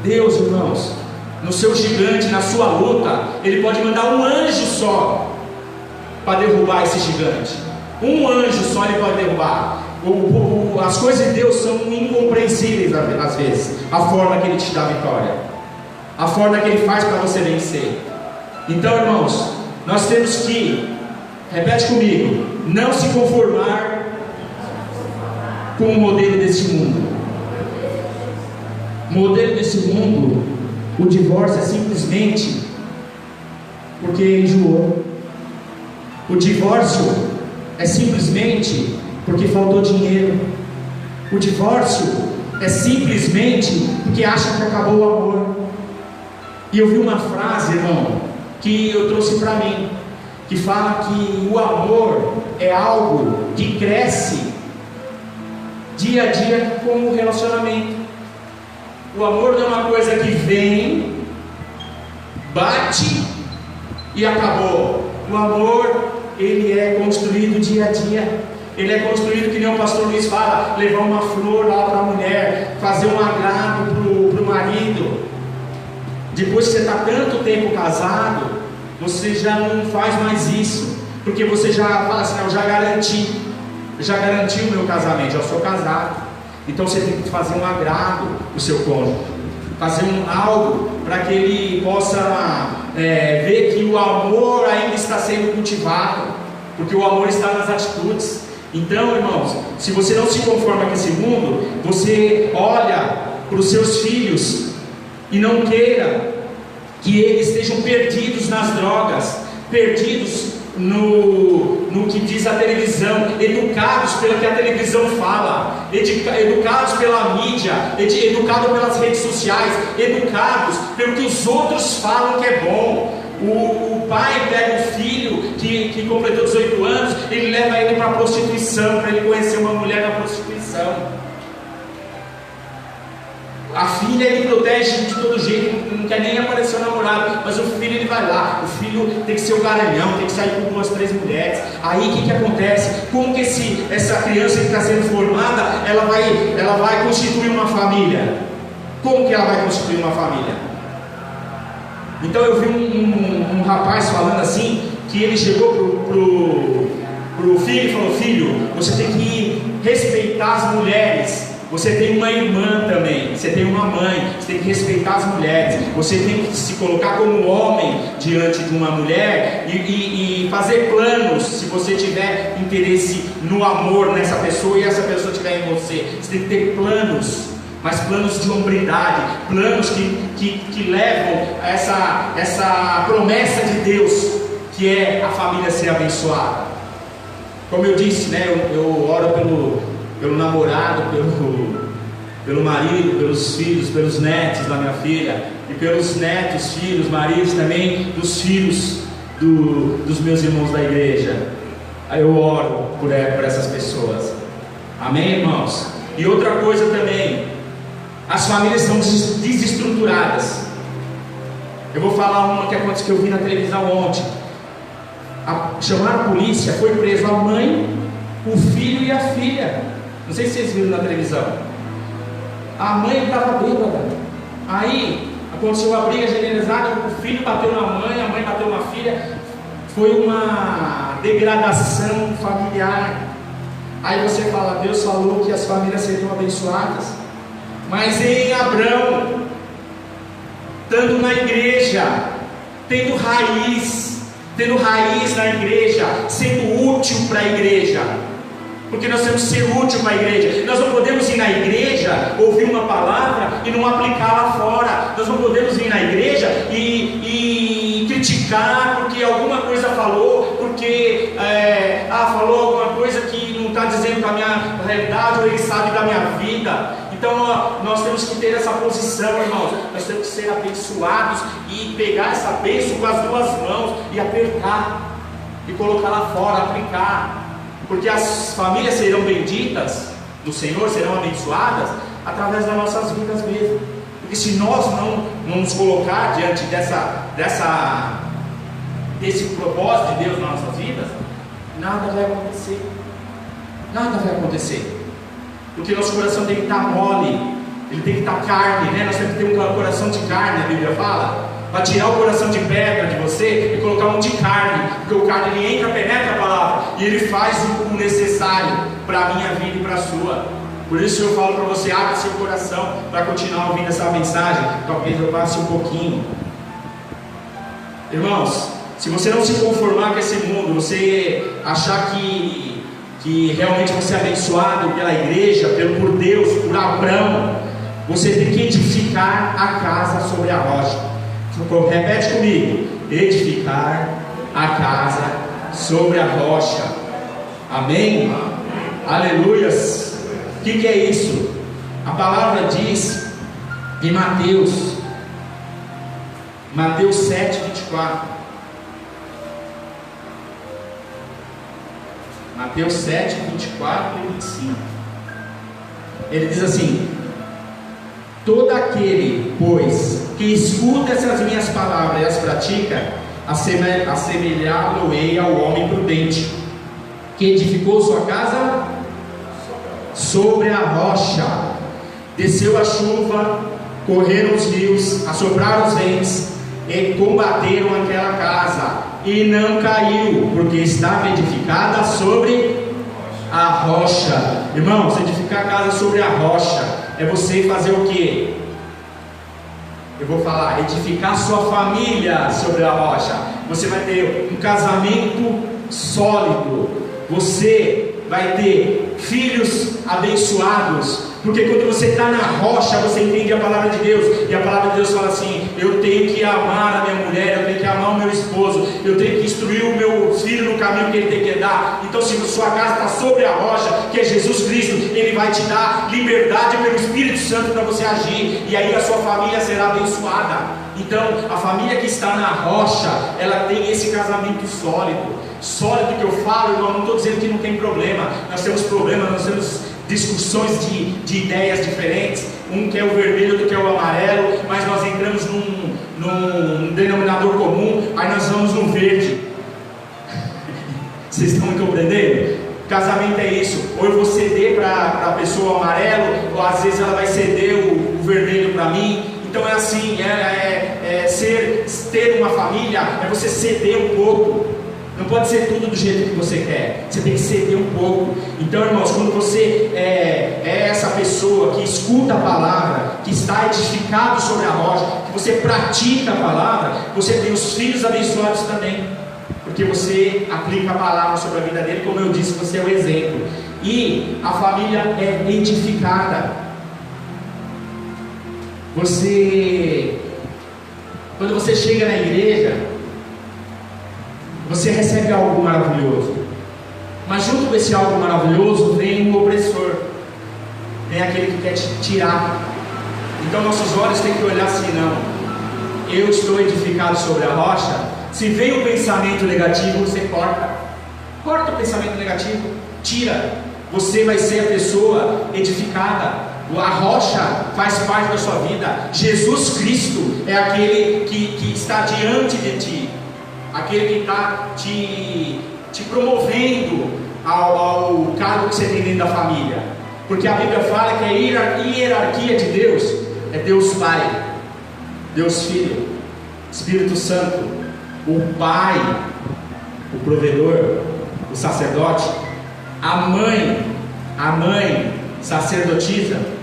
[SPEAKER 1] Deus, irmãos, no seu gigante, na sua luta, Ele pode mandar um anjo só para derrubar esse gigante. Um anjo só Ele pode derrubar. As coisas de Deus são incompreensíveis às vezes. A forma que Ele te dá a vitória, a forma que Ele faz para você vencer. Então, irmãos, nós temos que, repete comigo, não se conformar com o modelo desse mundo. O modelo desse mundo, o divórcio é simplesmente porque enjoou. O divórcio é simplesmente porque faltou dinheiro. O divórcio é simplesmente porque acha que acabou o amor. E eu vi uma frase, irmão, que eu trouxe para mim, que fala que o amor é algo que cresce dia a dia com o relacionamento. O amor não é uma coisa que vem, bate e acabou. O amor, ele é construído dia a dia. ele é construído, que nem o pastor Luiz fala, levar uma flor lá para a mulher, fazer um agrado para o marido. Depois que você está tanto tempo casado, você já não faz mais isso, porque você já fala assim, eu já garanti o meu casamento, já sou casado. Então você tem que fazer um agrado para o seu cônjuge, fazer algo para que ele possa ver que o amor ainda está sendo cultivado, porque o amor está nas atitudes. Então, irmãos, se você não se conforma com esse mundo, você olha para os seus filhos e não queira que eles estejam perdidos nas drogas, perdidos no que diz a televisão, educados pelo que a televisão fala, educados pela mídia, educados pelas redes sociais, educados pelo que os outros falam que é bom. O pai pega o filho que completou 18 anos, ele leva ele para a prostituição, para ele conhecer uma mulher na prostituição. A filha ele protege de todo jeito, não quer nem aparecer o namorado, mas o filho ele vai lá, o filho tem que ser o garanhão, tem que sair com 2, 3 mulheres. Aí o que acontece? Como que essa criança que está sendo formada, ela vai constituir uma família? Como que ela vai constituir uma família? Então eu vi um rapaz falando assim, que ele chegou pro filho e falou: filho, você tem que respeitar as mulheres. Você tem uma irmã também, você tem uma mãe, você tem que respeitar as mulheres, você tem que se colocar como homem diante de uma mulher e fazer planos, se você tiver interesse no amor nessa pessoa e essa pessoa estiver em você. Você tem que ter planos, mas planos de hombridade, planos que levam a essa promessa de Deus, que é a família ser abençoada. Como eu disse, né, eu oro pelo namorado, pelo marido, pelos filhos, pelos netos da minha filha, e pelos netos, filhos, maridos também, dos filhos dos meus irmãos da igreja. Aí eu oro por essas pessoas. Amém, irmãos? E outra coisa também, as famílias são desestruturadas. Eu vou falar uma que aconteceu, que eu vi na televisão ontem. Chamaram a polícia, foi preso a mãe, o filho e a filha. Não sei se vocês viram na televisão. A mãe estava bêbada. Aí aconteceu uma briga generalizada. O filho bateu na mãe, a mãe bateu na filha. Foi uma degradação familiar. Aí você fala: Deus falou que as famílias seriam abençoadas. Mas em Abrão, estando na igreja, tendo raiz na igreja, sendo útil para a igreja. Porque nós temos que ser útil para a igreja. Nós não podemos ir na igreja, ouvir uma palavra e não aplicar lá fora. Nós não podemos ir na igreja e criticar porque alguma coisa falou, porque falou alguma coisa que não está dizendo da minha realidade, ou ele sabe da minha vida. Então nós temos que ter essa posição, irmãos. Nós temos que ser abençoados e pegar essa bênção com as 2 mãos e apertar e colocar lá fora, aplicar. Porque as famílias serão benditas do Senhor, serão abençoadas através das nossas vidas mesmo. Porque se nós não nos colocar diante desse propósito de Deus nas nossas vidas, nada vai acontecer. Nada vai acontecer. Porque nosso coração tem que estar mole, ele tem que estar carne, né? Nós temos que ter um coração de carne, a Bíblia fala. Para tirar o coração de pedra de você e colocar um de carne, porque o carne ele entra, penetra a palavra e ele faz o necessário para a minha vida e para a sua. Por isso eu falo para você: abra seu coração para continuar ouvindo essa mensagem. Talvez eu passe um pouquinho. Irmãos, se você não se conformar com esse mundo, você achar que realmente você é abençoado pela igreja, por Deus, por Abraão, você tem que edificar a casa sobre a rocha. Repete comigo: edificar a casa sobre a rocha. Amém? Aleluias. O que é isso? A palavra diz em Mateus 7, 24. Mateus 7, 24 e 25. Ele diz assim: todo aquele, pois, que escuta essas minhas palavras e as pratica, assemelhá-lo-ei ao homem prudente, que edificou sua casa sobre a rocha. Desceu a chuva, correram os rios, assopraram os ventos e combateram aquela casa, e não caiu, porque estava edificada sobre a rocha. Irmãos, edificar a casa sobre a rocha é você fazer o quê? Eu vou falar, edificar sua família sobre a rocha. Você vai ter um casamento sólido, você vai ter filhos abençoados, porque quando você está na rocha, você entende a palavra de Deus, e a palavra de Deus fala assim: eu tenho que amar a minha mulher, eu tenho que amar o meu esposo, eu tenho que instruir o meu filho no caminho que ele tem que andar. Então, se sua casa está sobre a rocha, que é Jesus Cristo, Ele vai te dar liberdade pelo Espírito Santo para você agir, e aí a sua família será abençoada. Então, a família que está na rocha, ela tem esse casamento sólido. Sólido que eu falo, irmão, não estou dizendo que não tem problema. Nós temos problemas, nós temos discussões de ideias diferentes. Um quer o vermelho, outro quer o amarelo, mas nós entramos num denominador comum, aí nós vamos no verde. Vocês estão me compreendendo? Casamento é isso, ou eu vou ceder para a pessoa o amarelo, ou às vezes ela vai ceder o vermelho para mim. Então é assim, ter uma família é você ceder um pouco. Não pode ser tudo do jeito que você quer, você tem que ceder um pouco. Então, irmãos, quando você é essa pessoa que escuta a palavra, que está edificado sobre a rocha, que você pratica a palavra, você tem os filhos abençoados também, porque você aplica a palavra sobre a vida dele. Como eu disse, você é o exemplo. E a família é edificada. Quando você chega na igreja, você recebe algo maravilhoso, mas junto com esse algo maravilhoso vem um opressor, vem aquele que quer te tirar. Então nossos olhos têm que olhar assim: não, eu estou edificado sobre a rocha. Se vem um pensamento negativo, você corta o pensamento negativo, tira. Você vai ser a pessoa edificada. A rocha faz parte da sua vida. Jesus Cristo é aquele que está diante de ti, aquele que está te promovendo ao cargo que você tem dentro da família. Porque a Bíblia fala que a hierarquia de Deus é Deus Pai, Deus Filho, Espírito Santo, o Pai, o provedor, o sacerdote, a mãe sacerdotisa,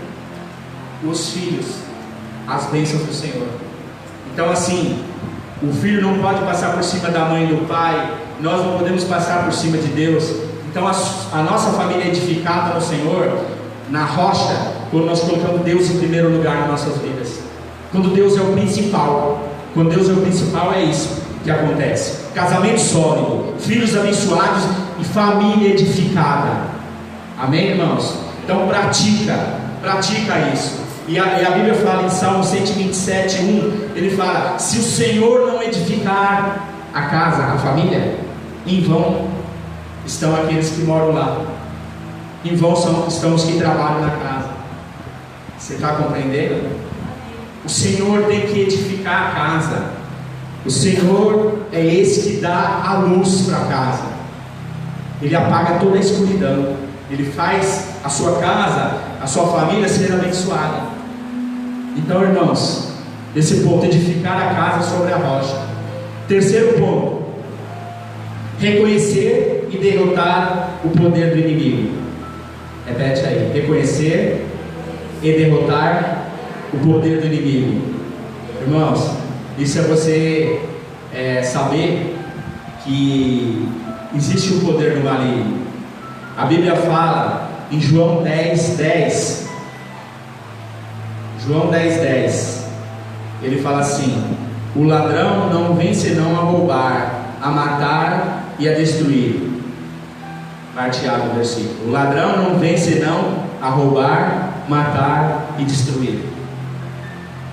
[SPEAKER 1] os filhos, as bênçãos do Senhor. Então assim, o filho não pode passar por cima da mãe e do pai, nós não podemos passar por cima de Deus. Então a nossa família é edificada no Senhor, na rocha, quando nós colocamos Deus em primeiro lugar nas nossas vidas. Quando Deus é o principal, é isso que acontece. Casamento sólido, filhos abençoados e família edificada. Amém, irmãos? Então pratica isso. E a Bíblia fala em Salmo 127, 1, ele fala: se o Senhor não edificar a casa, a família, em vão estão aqueles que moram lá, em vão estão os que trabalham na casa. Você está compreendendo? O Senhor tem que edificar a casa. O Senhor é esse que dá a luz para a casa. Ele apaga toda a escuridão. Ele faz a sua casa, a sua família ser abençoada. Então, irmãos, esse ponto, edificar a casa sobre a rocha. Terceiro ponto, reconhecer e derrotar o poder do inimigo. Repete aí: reconhecer e derrotar o poder do inimigo. Irmãos, isso é você saber que existe um poder no maligno. A Bíblia fala em João 10:10. João 10:10. Ele fala assim: o ladrão não vem senão a roubar, a matar e a destruir. Parte A do versículo. O ladrão não vem senão a roubar, matar e destruir.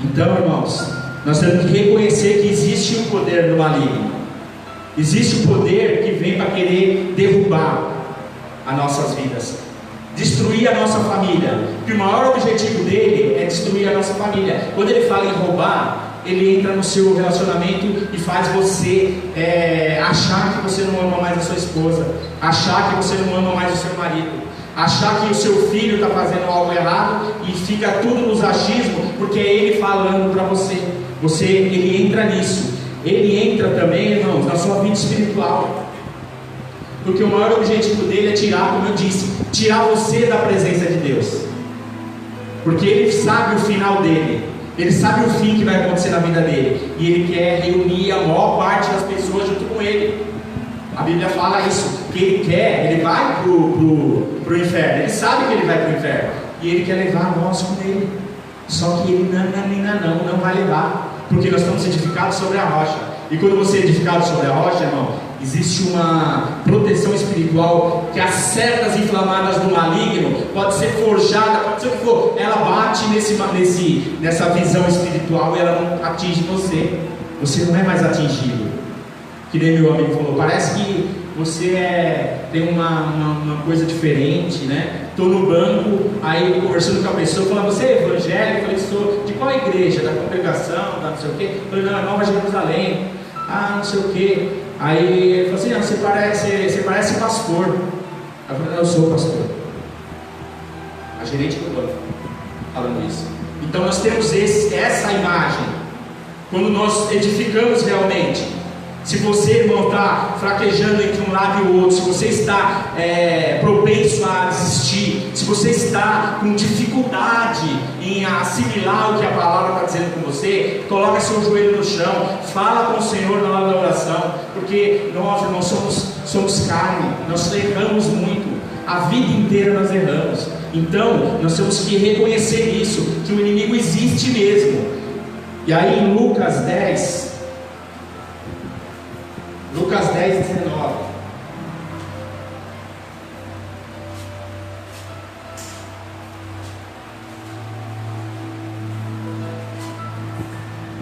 [SPEAKER 1] Então, irmãos, nós temos que reconhecer que existe um poder no maligno. Existe um poder que vem para querer derrubar as nossas vidas, destruir a nossa família. Que o maior objetivo dele é destruir a nossa família. Quando ele fala em roubar, ele entra no seu relacionamento e faz você achar que você não ama mais a sua esposa, achar que você não ama mais o seu marido, achar que o seu filho está fazendo algo errado e fica tudo nos achismos, porque é ele falando para você. Ele entra nisso. Ele entra também, irmãos, na sua vida espiritual, porque o maior objetivo dele é tirar, como eu disse, tirar você da presença de Deus, porque ele sabe o final dele, ele sabe o fim que vai acontecer na vida dele, e ele quer reunir a maior parte das pessoas junto com ele. A Bíblia fala isso, que ele vai pro inferno, ele sabe que ele vai pro inferno, e ele quer levar nós com ele, só que ele não vai levar, porque nós estamos edificados sobre a rocha. E quando você é edificado sobre a rocha, irmão, existe uma proteção espiritual, que as setas inflamadas do maligno pode ser forjada, pode ser o que for, ela bate nessa visão espiritual e ela não atinge você. Você não é mais atingido. Que nem meu amigo falou, parece que você tem uma coisa diferente, né? Estou no banco, aí conversando com a pessoa, falando, você é evangélico? Eu falei, sou. De qual igreja? Da congregação, da não sei o quê? Eu falei, não, é Nova Jerusalém. Ah, não sei o quê. Aí ele falou assim, não, você parece pastor. Eu falei, não, eu sou pastor. A gerente do banco falando isso. Então nós temos essa imagem. Quando nós edificamos realmente, se você, irmão, está fraquejando entre um lado e o outro, se você está propenso a desistir, se você está com dificuldade em assimilar o que a palavra está dizendo com você, coloca seu joelho no chão, fala com o Senhor na hora da oração, porque nós, irmãos, somos carne, nós erramos muito, a vida inteira nós erramos. Então nós temos que reconhecer isso, que o inimigo existe mesmo. E aí em Lucas 10, 19.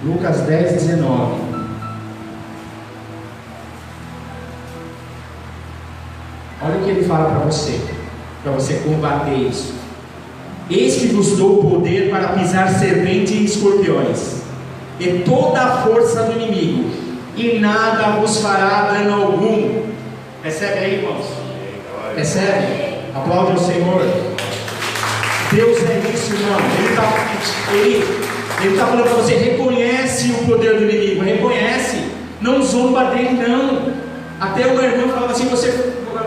[SPEAKER 1] Lucas 10, 19. Olha o que ele fala para você combater isso. Eis que vos dou o poder para pisar serpentes e escorpiões, e toda a força do inimigo, e nada vos fará dano algum. Recebe aí, irmãos. Recebe. Aplaude ao Senhor. Deus é isso, irmão. Ele está falando para você, reconhece o poder do inimigo, reconhece, não zomba dele, não. Até o meu irmão falava assim,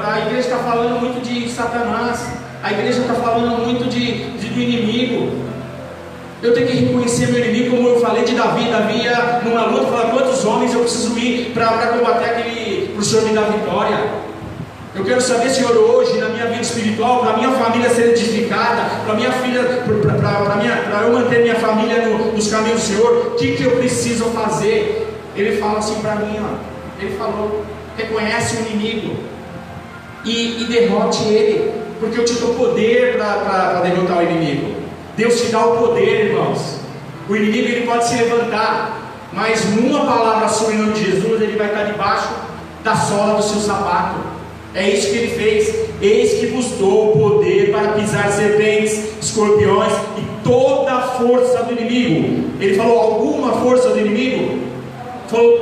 [SPEAKER 1] a igreja está falando muito de Satanás, a igreja está falando muito do inimigo. Eu tenho que reconhecer meu inimigo, como eu falei de Davi. Davi ia numa luta, falar, quantos homens eu preciso ir para combater para o Senhor me dar vitória. Eu quero saber, Senhor, hoje na minha vida espiritual, para a minha família ser edificada, para minha filha, para eu manter minha família nos caminhos do Senhor, o que eu preciso fazer? Ele fala assim para mim, ele falou, reconhece o inimigo e derrote ele, porque eu te dou poder para derrotar o inimigo. Deus te dá o poder, irmãos. O inimigo ele pode se levantar, mas numa palavra sua em nome de Jesus, ele vai estar debaixo da sola do seu sapato. É isso que ele fez. Eis que vos dou o poder para pisar serpentes, escorpiões e toda a força do inimigo. Ele falou alguma força do inimigo? Falou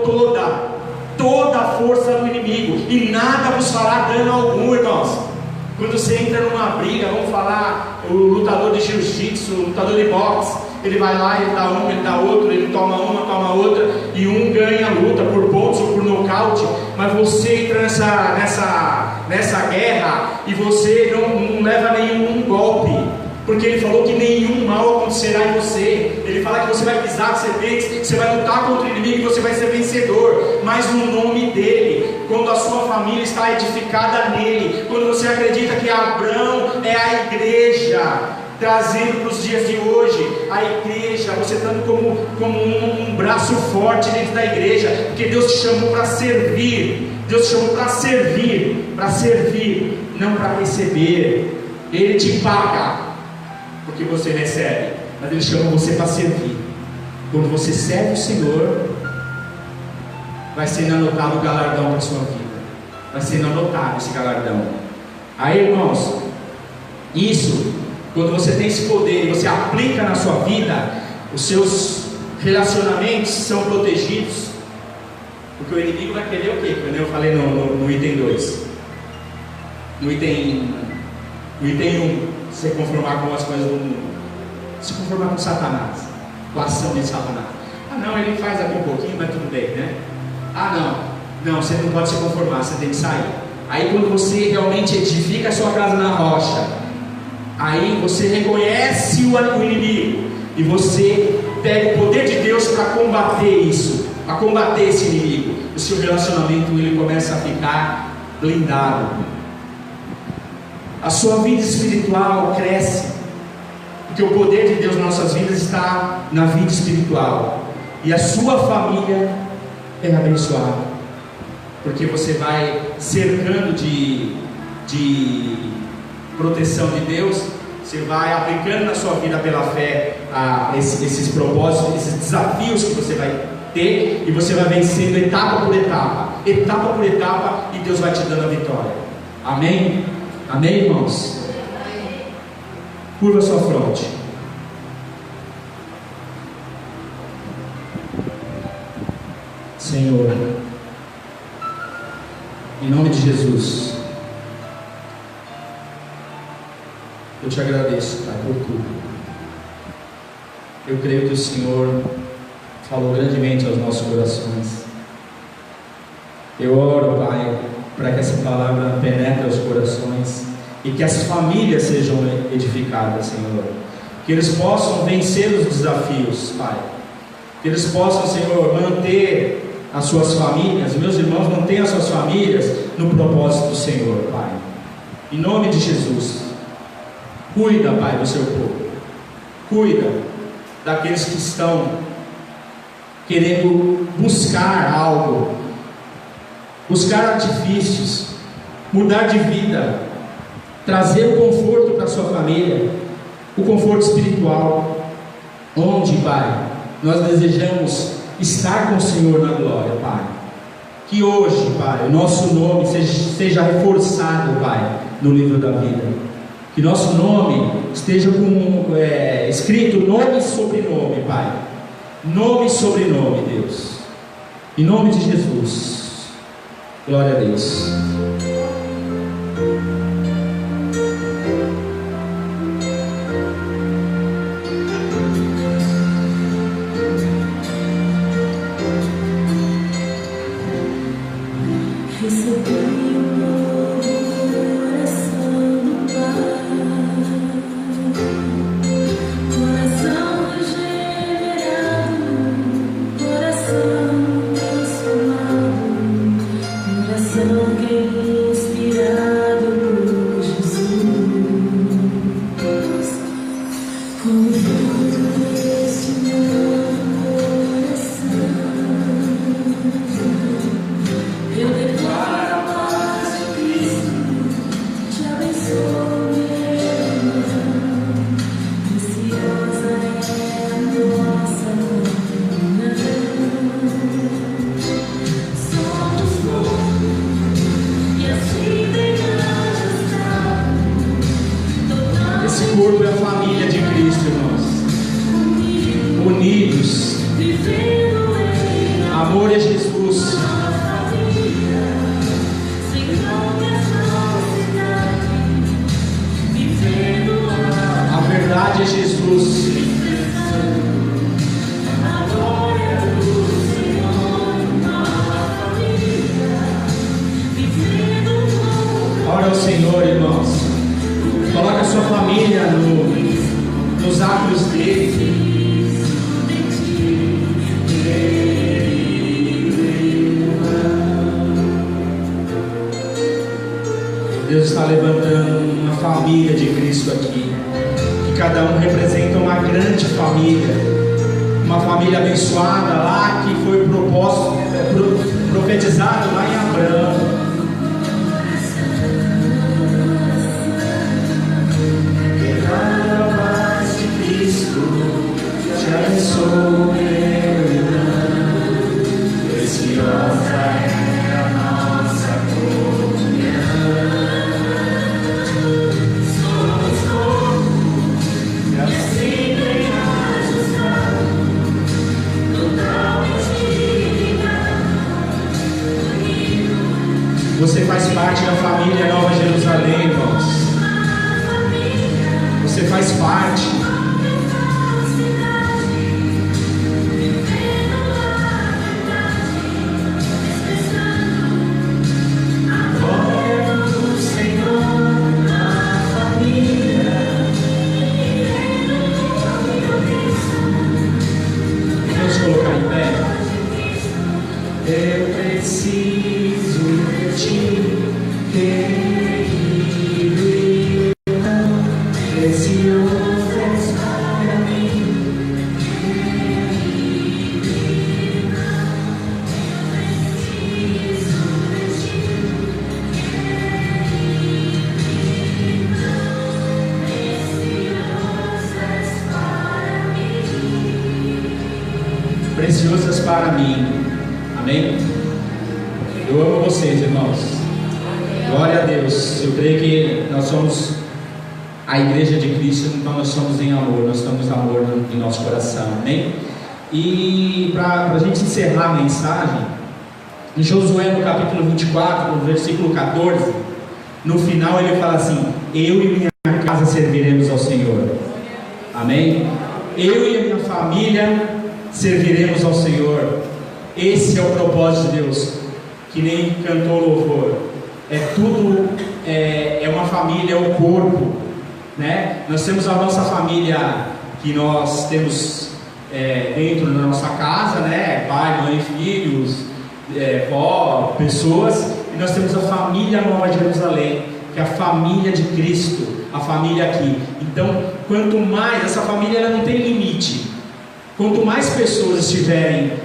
[SPEAKER 1] toda a força do inimigo, e nada vos fará dano algum, irmãos. Quando você entra numa briga, vamos falar, o lutador de jiu-jitsu, o lutador de boxe, ele vai lá, ele dá um, ele dá outro, ele toma uma, toma outra, e um ganha a luta por pontos ou por nocaute, mas você entra nessa guerra e você não leva nenhum golpe, porque ele falou que nenhum mal acontecerá em você. Ele fala que você vai pisar serpentes, você vai lutar contra o inimigo e você vai ser vencedor, mas no nome dele. Quando a sua família está edificada nele, quando você acredita que Abraão é a igreja, trazendo para os dias de hoje, a igreja, você estando como um braço forte dentro da igreja, porque Deus te chamou para servir, Deus te chamou para servir, não para receber. Ele te paga porque você recebe, mas Ele chama você para servir. Quando você serve o Senhor, vai sendo anotado o galardão da sua vida, vai sendo anotado esse galardão. Aí, irmãos, isso, quando você tem esse poder e você aplica na sua vida, os seus Relacionamentos são protegidos, porque o inimigo vai querer o quê? Como eu falei no item 2. No item 1, se conformar com as coisas do mundo, se conformar com Satanás, com a ação de Satanás. Ah não, ele faz aqui um pouquinho, mas tudo bem, né? Ah não, você não pode se conformar, você tem que sair. Aí quando você realmente edifica a sua casa na rocha, aí você reconhece o inimigo, e você pega o poder de Deus para combater isso, para combater esse inimigo. O seu relacionamento ele começa a ficar blindado. A sua vida espiritual cresce, porque o poder de Deus nas nossas vidas está na vida espiritual. E a sua família é abençoada, porque você vai cercando de proteção de Deus. Você vai aplicando na sua vida pela fé esses propósitos, esses desafios que você vai ter, e você vai vencendo etapa por etapa, e Deus vai te dando a vitória. Amém? Amém, irmãos? Curva sua fronte. Senhor, em nome de Jesus, eu te agradeço, Pai, por tudo. Eu creio que o Senhor falou grandemente aos nossos corações. Eu oro, Pai, para que essa palavra penetre os corações e que as famílias sejam edificadas, Senhor. Que eles possam vencer os desafios, Pai. Que eles possam, Senhor, manter as suas famílias, meus irmãos, mantenham as suas famílias no propósito do Senhor, Pai. Em nome de Jesus. Cuida, Pai, do seu povo. Cuida daqueles que estão querendo buscar algo, buscar artifícios, mudar de vida, trazer o conforto para a sua família, o conforto espiritual, onde, Pai, nós desejamos estar com o Senhor na glória, Pai. Que hoje, Pai, o nosso nome seja reforçado, Pai, no livro da vida. Que nosso nome esteja escrito nome e sobrenome, Pai. Nome e sobrenome, Deus. Em nome de Jesus. Glória a Deus. Deus está levantando uma família de Cristo aqui, que cada um representa uma grande família, uma família abençoada lá que foi profetizado lá em Abraão. Pela paz de Cristo te abençoe, preciosa é a nossa comunhão. Você faz parte da família Nova Jerusalém, irmãos. Você faz parte. Preciosas para mim. Amém? Eu amo vocês, irmãos. Glória a Deus. Eu creio que nós somos a igreja de Cristo, então nós somos em amor. Nós estamos em amor em nosso coração. Amém? E para a gente encerrar a mensagem, em Josué no capítulo 24, no versículo 14, no final ele fala assim: eu e minha casa serviremos ao Senhor. Amém? Eu e a minha família serviremos ao Senhor. Esse é o propósito de Deus, que nem cantou louvor. É tudo, é uma família, é um corpo, né? Nós temos a nossa família que nós temos dentro da nossa casa, né? Pai, mãe, filhos, vó, pessoas. E nós temos a família Nova Jerusalém, que é a família de Cristo, a família aqui. Então, quanto mais, essa família ela não tem limite. Quanto mais pessoas estiverem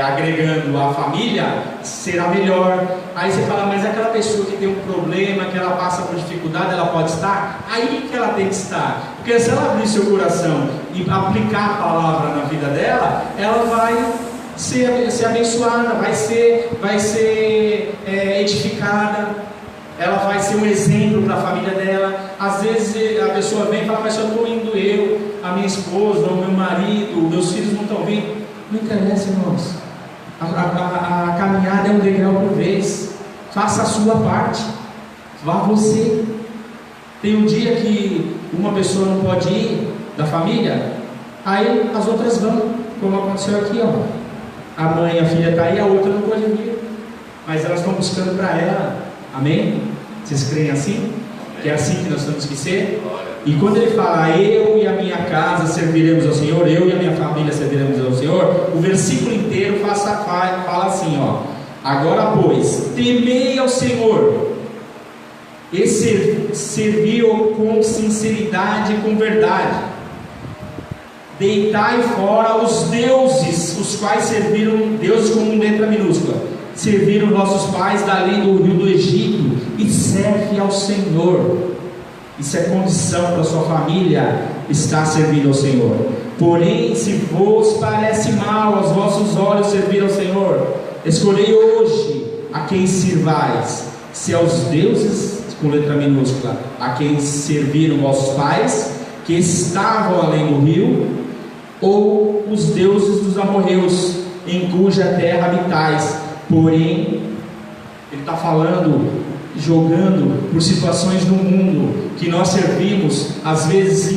[SPEAKER 1] agregando a família, será melhor. Aí você fala, mas aquela pessoa que tem um problema, que ela passa por dificuldade, ela pode estar? Aí que ela tem que estar. Porque se ela abrir seu coração e aplicar a palavra na vida dela, ela vai ser abençoada, vai ser edificada. Ela vai ser um exemplo para a família dela. Às vezes a pessoa vem e fala, mas só estou indo eu, a minha esposa, o meu marido, meus filhos não estão vindo. Não interessa, irmãos. A caminhada é um degrau por vez. Faça a sua parte. Vá você. Tem um dia que uma pessoa não pode ir da família, aí as outras vão, como aconteceu aqui, ó. A mãe e a filha está aí, a outra não pode vir, mas elas estão buscando para ela. Amém? Vocês creem assim? Que é assim que nós temos que ser? E quando ele fala, eu e a minha casa serviremos ao Senhor, eu e a minha família serviremos ao Senhor, o versículo inteiro fala assim, ó: agora pois, temei ao Senhor e servi-o com sinceridade e com verdade. Deitai fora os deuses, os quais serviram, deuses com letra minúscula, serviram nossos pais da além do rio do Egito, e serve ao Senhor. Isso é condição para a sua família estar servindo ao Senhor. Porém, se vos parece mal aos vossos olhos servir ao Senhor, escolhei hoje a quem sirvais, se aos deuses, com letra minúscula, a quem serviram vossos pais, que estavam além do rio, ou os deuses dos amorreus, em cuja terra habitais. Porém, ele está falando, jogando por situações do mundo que nós servimos, às vezes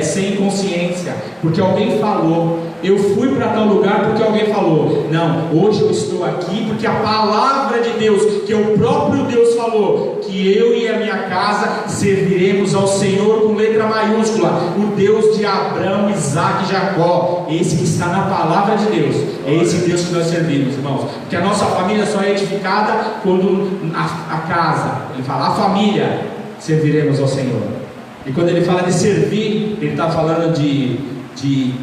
[SPEAKER 1] sem consciência, porque alguém falou. Eu fui para tal lugar porque alguém falou. Não, hoje eu estou aqui porque a palavra de Deus, que o próprio Deus falou, que eu e a minha casa serviremos ao Senhor com letra maiúscula, o Deus de Abraão, Isaac e Jacó. Esse que está na palavra de Deus, é esse Deus que nós servimos, irmãos. Porque a nossa família só é edificada quando a casa, ele fala, a família, serviremos ao Senhor. E quando ele fala de servir, ele está falando de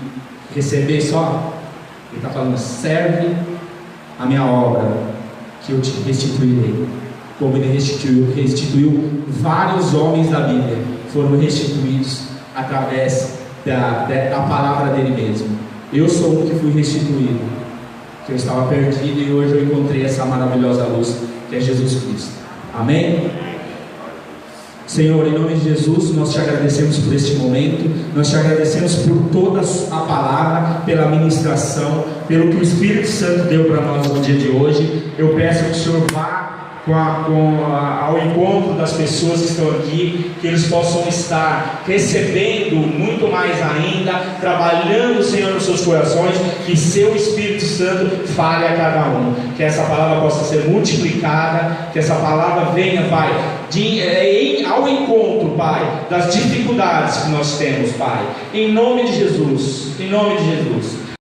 [SPEAKER 1] receber só. Ele está falando, serve a minha obra, que eu te restituirei. Como ele restituiu vários homens da Bíblia, foram restituídos através da palavra dele mesmo. Eu sou um que fui restituído, que eu estava perdido e hoje eu encontrei essa maravilhosa luz, que é Jesus Cristo. Amém? Senhor, em nome de Jesus, nós te agradecemos por este momento, nós te agradecemos por toda a palavra, pela ministração, pelo que o Espírito Santo deu para nós no dia de hoje. Eu peço que o Senhor vá ao encontro das pessoas que estão aqui, que eles possam estar recebendo muito mais ainda, trabalhando, Senhor, nos seus corações, que seu Espírito Santo fale a cada um, que essa palavra possa ser multiplicada, que essa palavra venha, Pai, ao encontro, Pai, das dificuldades que nós temos, Pai, em nome de Jesus, em nome de Jesus.